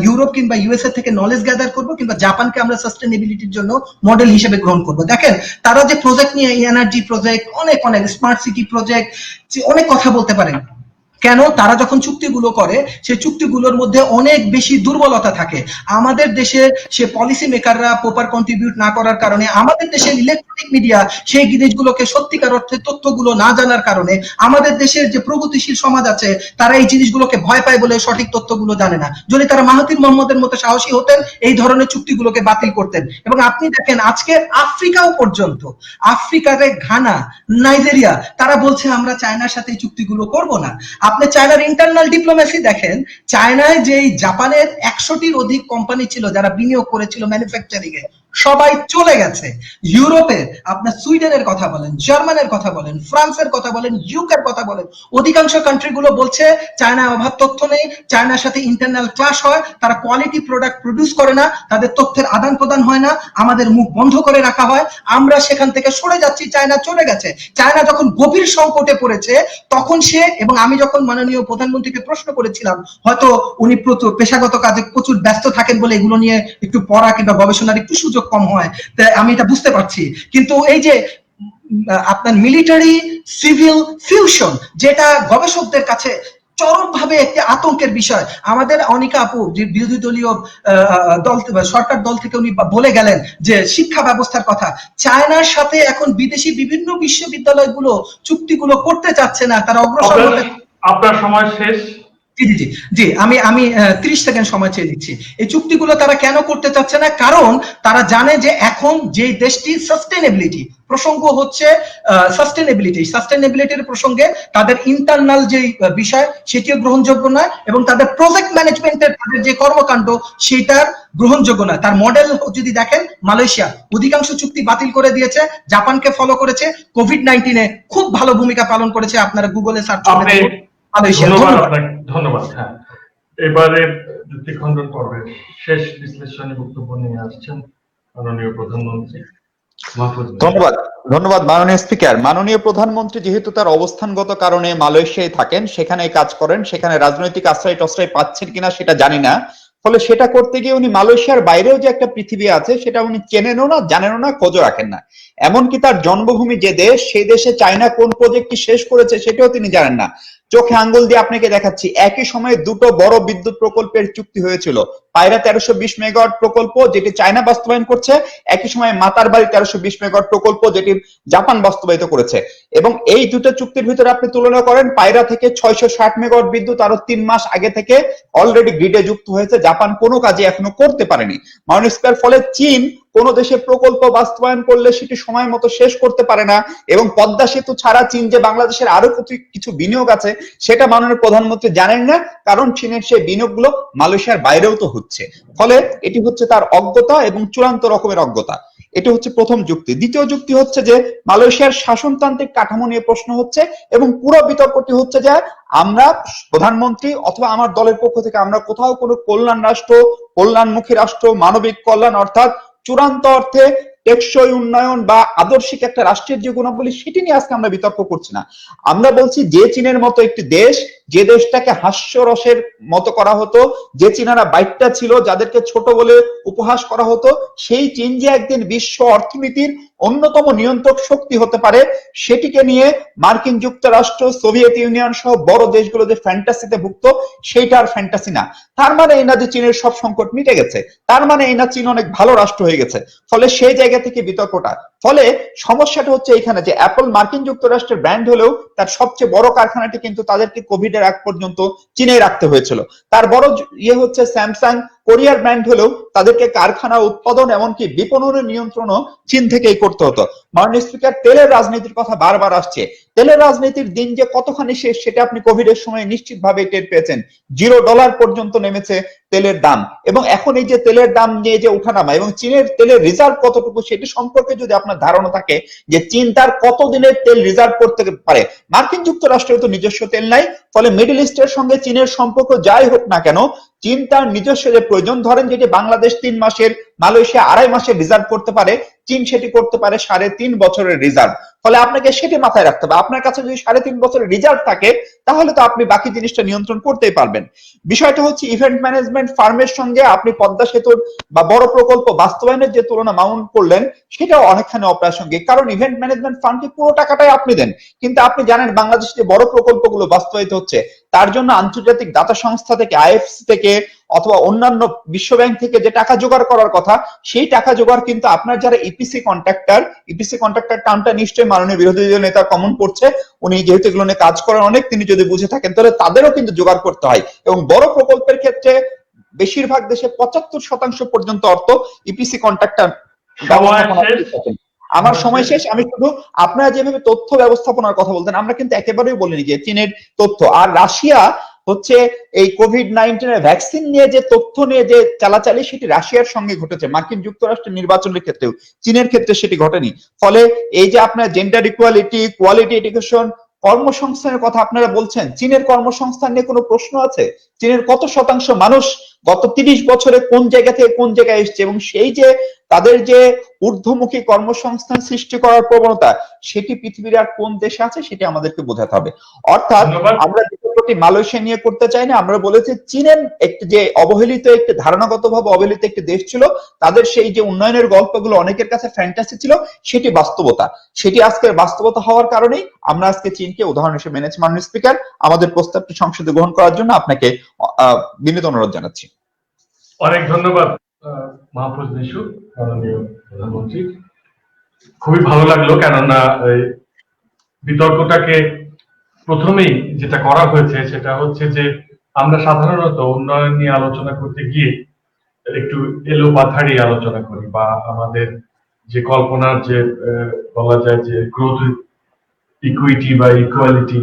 Speaker 3: ইউরোপ কিংবা ইউএসএ থেকে নলেজ গ্যাদার করব, কিংবা জাপানকে আমরা সাস্টেনেবিলিটির জন্য মডেল হিসেবে গ্রহণ করব। দেখেন তারা যে প্রজেক্ট নিয়ে, এনার্জি প্রজেক্ট, অনেক স্মার্ট সিটি প্রজেক্ট, অনেক কথা বলতে পারেন। কেন? তারা যখন চুক্তিগুলো করে সেই চুক্তিগুলোর মধ্যে অনেক বেশি দুর্বলতা থাকে। আমাদের দেশে সে পলিসি মেকাররা প্রপার কন্ট্রিবিউট না করার কারণে, আমাদের দেশের ইলেকট্রনিক মিডিয়া সেই জিনিসগুলোকে সত্যিকার অর্থে তথ্যগুলো না জানার কারণে, আমাদের দেশের যে প্রগতিশীল সমাজ আছে তারা এই জিনিসগুলোকে ভয় পায় বলে সঠিক তথ্যগুলো জানে না। যদি তারা মাহাতির মোহাম্মদের মতো সাহসী হতেন, এই ধরনের চুক্তিগুলোকে বাতিল করতেন। এবং আপনি দেখেন আজকে আফ্রিকাও পর্যন্ত, আফ্রিকাতে ঘানা, নাইজেরিয়া, তারা বলছে আমরা চায়নার সাথে এই চুক্তিগুলো করব না। আপনি চায়নার ইন্টারনাল ডিপ্লোমেসি দেখেন, চায়নায় যেই জাপানের 100টির অধিক কোম্পানি ছিল যারা বিনিয়োগ করেছিল ম্যানুফ্যাকচারিং এ, সবাই চলে গেছে। ইউরোপের আপনার সুইডেনের কথা বলেন, জার্মানের কথা বলেন, ফ্রান্সের কথা বলেন, ইউকের কথা বলেন, অধিকাংশ কান্ট্রিগুলো বলছে চায়নায় অবাধ তথ্য নেই, চায়নার সাথে ইন্টারনাল ক্লাশ হয়, তারা কোয়ালিটি প্রোডাক্ট প্রডিউস করে না, তাদের তথ্যের আদান প্রদান হয় না, আমাদের মুখ বন্ধ করে রাখা হয়, আমরা সেখান থেকে সরে যাচ্ছি, চায়না চলে গেছে। চায়না যখন গভীর সংকটে পড়েছে তখন সে, এবং আমি যখন মাননীয় প্রধানমন্ত্রীকে প্রশ্ন করেছিলাম, হয়তো উনি পেশাগত কাজে প্রচুর ব্যস্ত থাকেন বলে এগুলো নিয়ে একটু পড়া কিংবা গবেষণার একটু সুযোগ কম হয়, তাই আমি এটা বুঝতে পারছি। কিন্তু এই যে আপনার মিলিটারি সিভিল ফিউশন, যেটা গবেষকদের কাছে চরমভাবে একটি আতঙ্কের বিষয়। আমাদের অনিকা আপু যে বিরোধী দলীয় দল সরকার দল থেকে উনি বলে গেলেন যে শিক্ষা ব্যবস্থার কথা, চায়নার সাথে এখন বিদেশি বিভিন্ন বিশ্ববিদ্যালয়গুলো চুক্তিগুলো করতে চাচ্ছে না, তারা অগ্রসর হতে।
Speaker 1: আপনার সময় শেষ।
Speaker 3: জি জি জি জি, আমি 30 সেকেন্ড সময় চেয়ে দিচ্ছি। এই চুক্তিগুলো তারা কেন করতে চাচ্ছে না? কারণ তারা জানে যে এখন যে দেশটি সাস্টেনেবিলিটি প্রসঙ্গ হচ্ছে, সাস্টেনেবিলিটির প্রসঙ্গে তাদের ইন্টারনাল যে বিষয় সেটিও গ্রহণযোগ্য নয়, এবং তাদের প্রজেক্ট ম্যানেজমেন্টের তাদের যে কর্মকাণ্ড সেটার গ্রহণযোগ্য নয়। তার মডেল যদি দেখেন, মালয়েশিয়া অধিকাংশ চুক্তি বাতিল করে দিয়েছে, জাপানকে ফলো করেছে, কোভিড-19 খুব ভালো ভূমিকা পালন করেছে। আপনারা গুগলে সার্চ করে
Speaker 1: ধন্যবাদ আপনাকে, ধন্যবাদ। হ্যাঁ, এবারে যুক্তি খণ্ডন পর্বের শেষ বিশ্লেষণী বক্তব্য নিয়ে আসছেন মাননীয় প্রধানমন্ত্রী।
Speaker 2: ধন্যবাদ, ধন্যবাদ মাননীয় স্পিকার। মাননীয় প্রধানমন্ত্রী যেহেতু তার অবস্থানগত কারণে মালয়েশিয়ায় থাকেন, সেখানেই কাজ করেন, সেখানে রাজনৈতিক আশ্রয় টশ্রয় পাচ্ছেন কিনা সেটা জানি না, ফলে সেটা করতে গিয়ে উনি মালয়েশিয়ার বাইরেও যে একটা পৃথিবী আছে সেটা উনি চেনেনও না, জানেনও না, খোঁজও রাখেন না। এমনকি তার জন্মভূমি যে দেশ, সেই দেশে চায়না কোন প্রজেক্টটি শেষ করেছে সেটাও তিনি জানেন না। চোখে আঙ্গুল দিয়ে আপনাকে দেখাচ্ছি, একই সময়ে দুটো বড় বিদ্যুৎ প্রকল্পের চুক্তি হয়েছিল। পায়রা 1320 মেগাওয়াট প্রকল্প যেটি চায়না বাস্তবায়ন করছে, একই সময়ে মাতারবাড়ি 1320 মেগাওয়াট প্রকল্প যেটি জাপান বাস্তবায়িত করেছে। এবং এই দুটো চুক্তির ভিতরে আপনি তুলনা করেন, পায়রা থেকে 660 মেগাওয়াট বিদ্যুৎ আরো 3 মাস আগে থেকে অলরেডি গ্রিডে যুক্ত হয়েছে, জাপান কোনো কাজে এখনো করতে পারেনি। মাননীয় স্পিকার, ফলে চীন কোন দেশে প্রকল্প বাস্তবায়ন করলে সেটি সময় মতো শেষ করতে পারে না, এবং পদ্মা সেতু ছাড়া চীন যে বাংলাদেশের আরো কিছু বিনিয়োগ আছে সেটা মাননীয় প্রধানমন্ত্রী জানেন না, কারণ চীনের সেই বিনিয়োগগুলো মালয়েশিয়ার বাইরেও তো হচ্ছে। ফলে এটি হচ্ছে তার অজ্ঞতা এবং চূড়ান্ত রকমের অজ্ঞতা। এটি হচ্ছে প্রথম যুক্তি। দ্বিতীয় যুক্তি হচ্ছে যে মালয়েশিয়ার শাসনতান্ত্রিক কাঠামো নিয়ে প্রশ্ন হচ্ছে, এবং পুরো বিতর্কটি হচ্ছে যে আমরা প্রধানমন্ত্রী অথবা আমার দলের পক্ষ থেকে আমরা কোথাও কোনো কল্যাণ রাষ্ট্র, কল্যাণমুখী রাষ্ট্র, মানবিক কল্যাণ অর্থাৎ চূড়ান্ত অর্থে টেকসই উন্নয়ন বা আদর্শিক একটা রাষ্ট্রের যে গুণাবলী সেটি নিয়ে আজকে আমরা বিতর্ক করছি না। আমরা বলছি যে চীনের মতো একটি দেশ, যে দেশটাকে হাস্যরসের মতো করা হতো, যে চীনারা বাইটটা ছিল, যাদেরকে ছোট বলে উপহাস করা হতো, সেই চীন যে একদিন বিশ্ব অর্থনীতির অন্যতম নিয়ন্ত্রক শক্তি হতে পারে, সেটিকে নিয়ে মার্কিন যুক্তরাষ্ট্র, সোভিয়েত ইউনিয়ন সহ বড় দেশগুলো যে ফ্যান্টাসিতে ভুক্ত, সেইটা আর ফ্যান্টাসি না। তার মানে এই না যে চীনের সব সংকট মিটে গেছে, তার মানে এই না চীন অনেক ভালো রাষ্ট্র হয়ে গেছে। ফলে সেই জায়গা থেকে বিতর্কটা। ফলে সমস্যাটা হচ্ছে এখানে যে অ্যাপল মার্কিন যুক্তরাষ্ট্রের ব্র্যান্ড হলেও তার সবচেয়ে বড় কারখানাটি কিন্তু তাদেরকে কোভিড এর আগ পর্যন্ত চীনে রাখতে হয়েছিল। তার বড় হচ্ছে স্যামসাং, কোরিয়ার ব্র্যান্ড হলেও তাদেরকে কারখানা, উৎপাদন, এমনকি বিপণনের নিয়ন্ত্রণও চীন থেকেই করতে হতো। মাননীয় স্পিকার, তেলের রাজনীতির কথা বারবার আসছে। তেলের রাজনীতির দিন যে কতখানি শেষ সেটা আপনি কোভিড এর সময় নিশ্চিতভাবে টের পেয়েছেন। $0 পর্যন্ত নেমেছে তেলের দাম, এবং এখন এই যে তেলের দাম নিয়ে যে উঠানামা, এবং চীনের তেলের রিজার্ভ কতটুকু সেটি সম্পর্কে যদি আপনার ধারণা থাকে যে চীন তার কতদিনের তেল রিজার্ভ করতে পারে। মার্কিন যুক্তরাষ্ট্রের তো নিজস্ব তেল নাই, ফলে মিডল ইস্টের সঙ্গে চীনের সম্পর্ক যাই হোক না কেন, চীন তার নিজস্ব যে প্রয়োজন, ধরেন যেটি বাংলাদেশ 3 মাসের, মালয়েশিয়া 2.5 মাসের রিজার্ভ করতে পারে, চীন সেটি করতে পারে 3.5 বছরের রিজার্ভ। ফলে আপনাকে সেটি মাথায় রাখতে হবে। আপনার কাছে যদি 3.5 বছরের রিজার্ভ থাকে তাহলে তো আপনি বাকি জিনিসটা নিয়ন্ত্রণ করতেই পারবেন। বিষয়টা হচ্ছে ইভেন্ট ম্যানেজমেন্ট ফার্মের সঙ্গে আপনি পদ্মা সেতুর বা বড় প্রকল্প বাস্তবায়নের যে তুলনা মাউন্ট করলেন সেটাও অনেকখানি অপ্রাসঙ্গিক, কারণ ইভেন্ট ম্যানেজমেন্ট ফান্ডে পুরো টাকাটাই আপনি দেন, কিন্তু আপনি জানেন বাংলাদেশে যে বড় প্রকল্পগুলো বাস্তবায়িত হচ্ছে তার জন্য আন্তর্জাতিক দাতা সংস্থা থেকে, আইএফসি থেকে অথবা অন্যান্য বিশ্ব ব্যাংক থেকে যে টাকা জোগাড় করার কথা, সেই টাকা জোগাড় কিন্তু আপনার যারা ইপিসি কন্ট্রাক্টর টার্মটা নিশ্চয়ই মাননীয় বিরোধী দলীয় নেতা কমন করছে, উনি যেহেতু এগুলো নিয়ে কাজ করেন অনেক, তিনি যদি বুঝে থাকেন তাহলে তাদেরও কিন্তু জোগাড় করতে হয়। এবং বড় প্রকল্পের ক্ষেত্রে বেশিরভাগ দেশে 75% পর্যন্ত অর্থ ইপিসি কন্ট্রাক্টর। আমার সময় শেষ। আমি শুধু আপনারা যেভাবে তথ্য ব্যবস্থাপনার কথা বলতেন, আমরা কিন্তু একেবারেই বলিনি যে চীনের তথ্য আর রাশিয়া হচ্ছে এই কোভিড-19 এর ভ্যাকসিন নিয়ে যে তথ্য নিয়ে যে চালাচালি সেটি রাশিয়ার সঙ্গে ঘটেছে, মার্কিন যুক্তরাষ্ট্রের নির্বাচনের ক্ষেত্রেও, চীনের ক্ষেত্রে সেটি ঘটেনি। ফলে এই যে আপনার জেন্ডার ইকুয়ালিটি, কোয়ালিটি এডুকেশন, কর্মসংস্থানের কথা আপনারা বলছেন, চীনের কর্মসংস্থান নিয়ে কোনো প্রশ্ন আছে? চীনের কত শতাংশ মানুষ গত 30 বছরে কোন জায়গা থেকে কোন জায়গায় এসছে, এবং সেই যে তাদের যে ঊর্ধ্বমুখী কর্মসংস্থান সৃষ্টি করার প্রবণতা, সেটি পৃথিবীর আর কোন দেশে আছে সেটি আমাদেরকে বোঝাতে হবে। অর্থাৎ আমরা মালয়েশিয়া নিয়ে করতে চাই না, আমরা বলেছি চীনের একটি যে অবহেলিত, একটি ধারণাগতভাবে অবহেলিত একটি দেশ ছিল, তাদের সেই যে উন্নয়নের গল্পগুলো অনেকের কাছে ফ্যান্টাসি ছিল, সেটি বাস্তবতা। সেটি আজকের বাস্তবতা হওয়ার কারণেই আমরা আজকে চীনকে উদাহরণ হিসেবে এনেছি। মাননীয় স্পিকার, আমাদের প্রস্তাবটি সংসদে গ্রহণ করার জন্য আপনাকে বিনীত অনুরোধ জানাচ্ছি।
Speaker 1: অনেক ধন্যবাদ মাহফুজ নিশু, মাননীয় প্রধানমন্ত্রী। খুবই ভালো লাগলো, কেননা বিতর্কটাকে প্রথমেই যেটা করা হয়েছে সেটা হচ্ছে যে আমরা সাধারণত উন্নয়ন নিয়ে আলোচনা করতে গিয়ে একটু এলোপাথাড়ি আলোচনা করি, বা আমাদের যে কল্পনার যে বলা যায় যে গ্রোথ, ইকুইটি বা ইকুয়ালিটি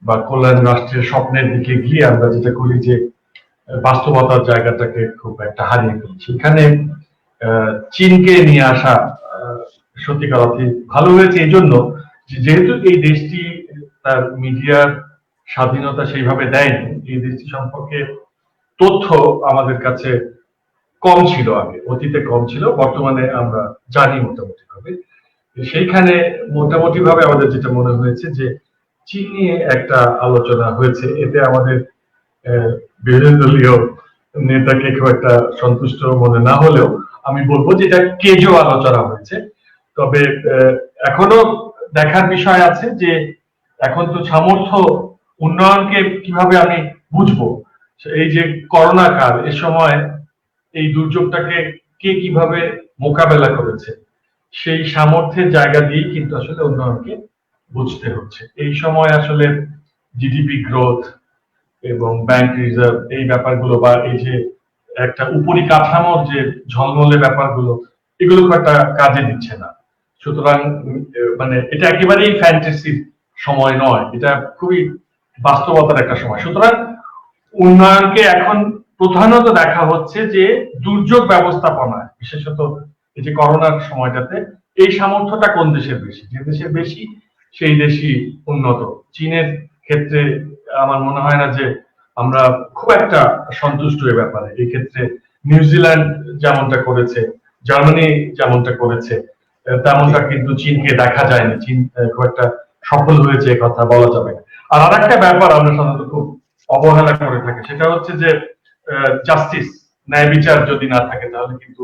Speaker 1: বা কল্যাণ রাষ্ট্রের স্বপ্নের দিকে গিয়ে আমরা যেটা করি যে বাস্তবতার জায়গাটাকে খুব একটা হারিয়ে ফেলি। সেখানে চীনকে নিয়ে আসা সত্যিকার অর্থে ভালো হয়েছে এই জন্য যেহেতু এই দেশটি তার মিডিয়ার স্বাধীনতা সেইভাবে দেয়নি, এই দেশটি সম্পর্কে তথ্য আমাদের কাছে কম ছিল, আগে অতীতে কম ছিল, বর্তমানে আমরা জানি মোটামুটি ভাবে। সেইখানে মোটামুটি ভাবে আমাদের যেটা মনে হয়েছে যে চীন নিয়ে একটা আলোচনা হয়েছে, এতে আমাদের বিরোধী দলীয় নেতাকে খুব একটা সন্তুষ্ট মনে না হলেও আমি বলবো যে এটা কেজো আলোচনা হয়েছে। তবে এখনো দেখার বিষয় আছে যে এখন তো সামর্থ্য উন্নয়নকে কিভাবে আমি বুঝবো, এই যে করোনা কাল, এ সময় এই দুর্যোগটাকে কে কিভাবে মোকাবেলা করেছে, সেই সামর্থ্যের জায়গা দিয়েই কিন্তু আসলে উন্নয়নকে বুঝতে হচ্ছে। এই সময় আসলে জিডিপি গ্রোথ এবং ব্যাংক রিজার্ভ এই ব্যাপারগুলো, বা এই যে একটা উপরি কাঠামোর যে ঝলমলে ব্যাপারগুলো, এগুলো খুব একটা কাজে দিচ্ছে না। সুতরাং মানে এটা একেবারেই ফ্যান্টাসির সময় নয়, এটা খুবই বাস্তবতার একটা সময়। সুতরাং উন্নয়নকে এখন প্রধানত দেখা হচ্ছে যে দুর্যোগ ব্যবস্থাপনায়, বিশেষত এই যে করোনার সময়টাতে এই সামর্থ্যটা কোন দেশের বেশি, যে দেশের বেশি সেই দেশই উন্নত। চীনের ক্ষেত্রে আমার মনে হয় না যে আমরা খুব একটা সন্তুষ্ট এ ব্যাপারে। এই ক্ষেত্রে নিউজিল্যান্ড যেমনটা করেছে, জার্মানি যেমনটা করেছে, তেমনটা কিন্তু চীনকে দেখা যায়নি। চীন খুব একটা সফল হয়েছে এ কথা বলা যাবে না। আর আরেকটা ব্যাপার আমরা সাধারণত খুব অবহেলা করে থাকি, সেটা হচ্ছে যে জাস্টিস, ন্যায় বিচার যদি না থাকে তাহলে কিন্তু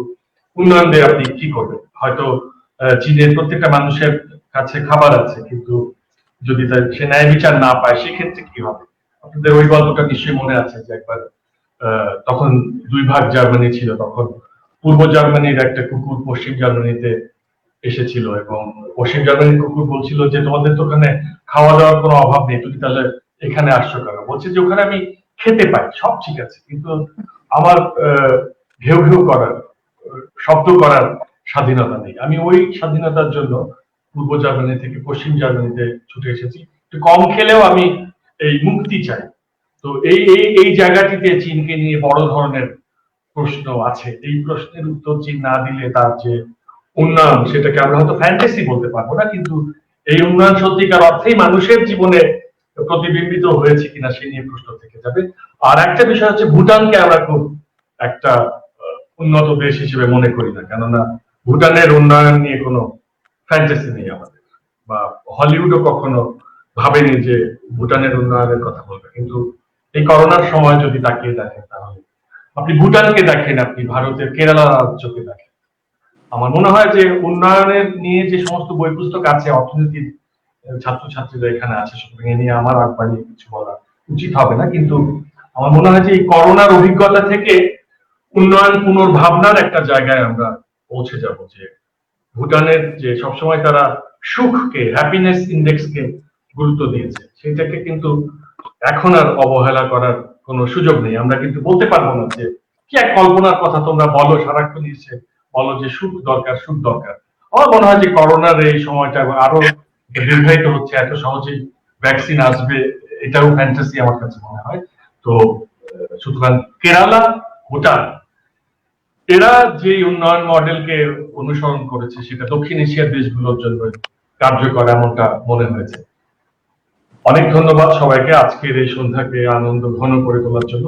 Speaker 1: উন্নয়ন দিয়ে আপনি কি করবেন? হয়তো চীনের প্রত্যেকটা মানুষের কাছে খাবার আছে, কিন্তু যদি সে ন্যায় বিচার না পায় সেক্ষেত্রে কি হবে? আপনাদের ওই গল্পটা নিশ্চয়ই মনে আছে যে একবার তখন দুই ভাগ জার্মানি ছিল, তখন পূর্ব জার্মানির একটা কুকুর পশ্চিম জার্মানিতে এসেছিল, এবং পশ্চিম জার্মানির কুকুর বলছিল যে তোমাদের তো ওখানে খাওয়া দাওয়ার কোনো অভাব নেই, তুমি তাহলে এখানে আসছো কেন? বলছে যে ওখানে আমি খেতে পাই, সব ঠিক আছে, কিন্তু আমার ঘেউ ঘেউ করার, শব্দ করার স্বাধীনতা নেই। আমি ওই স্বাধীনতার জন্য পূর্ব জার্মানি থেকে পশ্চিম জার্মানিতে ছুটে এসেছি, একটু কম খেলেও আমি এই মুক্তি চাই। তো এই এই এই জায়গাটিতে চীনকে নিয়ে বড় ধরনের প্রশ্ন আছে। এই প্রশ্নের উত্তর চীন না দিলে তার যে উন্নয়ন, সেটাকে আমরা হয়তো ফ্যান্টাসি বলতে পারবো না, কিন্তু এই উন্নয়ন সত্যিকার অর্থেই মানুষের জীবনে প্রতিবিম্বিত হয়েছে কিনা সে নিয়ে প্রশ্ন থেকে যাবে। আর একটা বিষয় হচ্ছে ভুটানকে আমরা খুব একটা উন্নত দেশ হিসেবে মনে করি না, কেননা ভুটানের উন্নয়ন নিয়ে কোনো ফ্যান্টাসি নেই আমাদের, বা হলিউডও কখনো ভাবেনি যে ভুটানের উন্নয়নের কথা বলবে। কিন্তু এই করোনার সময় যদি তাকিয়ে দেখেন, তাহলে আপনি ভুটানকে দেখেন, আপনি ভারতের কেরালা রাজ্যকে দেখেন, আমার মনে হয় যে উন্নয়নের নিয়ে যে সমস্ত বই পুস্তক আছে, অর্থনীতির ছাত্রছাত্রীরা এখানে আছে, সুতরাং এ নিয়ে আমার আর বাড়িয়ে কিছু বলা উচিত হবে না। কিন্তু আমার মনে হয় যে এই করোনার অভিজ্ঞতা থেকে উন্নয়ন পুনর্ভাবনার একটা জায়গায় আমরা পৌঁছে যাব, যে ভুটানের যে সবসময় তারা সুখকে, হ্যাপিনেস ইন্ডেক্সকে গুরুত্ব দিয়েছে, সেটাকে কিন্তু এখন আর অবহেলা করার কোনো সুযোগ নেই। আমরা কিন্তু বলতে পারবো না যে কি এক কল্পনার কথা তোমরা বলো, সারাক্ষণ এসে বলো যে সুখ দরকার, সুখ দরকার। আমার মনে হয় যে করোনার এই সময়টা আরো দীর্ঘায়িত হচ্ছে, এত সহজেই ভ্যাকসিন আসবে এটাও ফ্যান্টাসি আমার কাছে মনে হয়। তো সুতরাং কেরালা, ভুটান, এরা যে উন্নয়ন মডেলকে অনুসরণ করেছে সেটা দক্ষিণ এশিয়ার দেশগুলোর জন্য কার্যকর, এমনটা মনে হয়েছে। অনেক ধন্যবাদ সবাইকে আজকের এই সন্ধ্যাকে আনন্দ ঘন করে তোলার জন্য।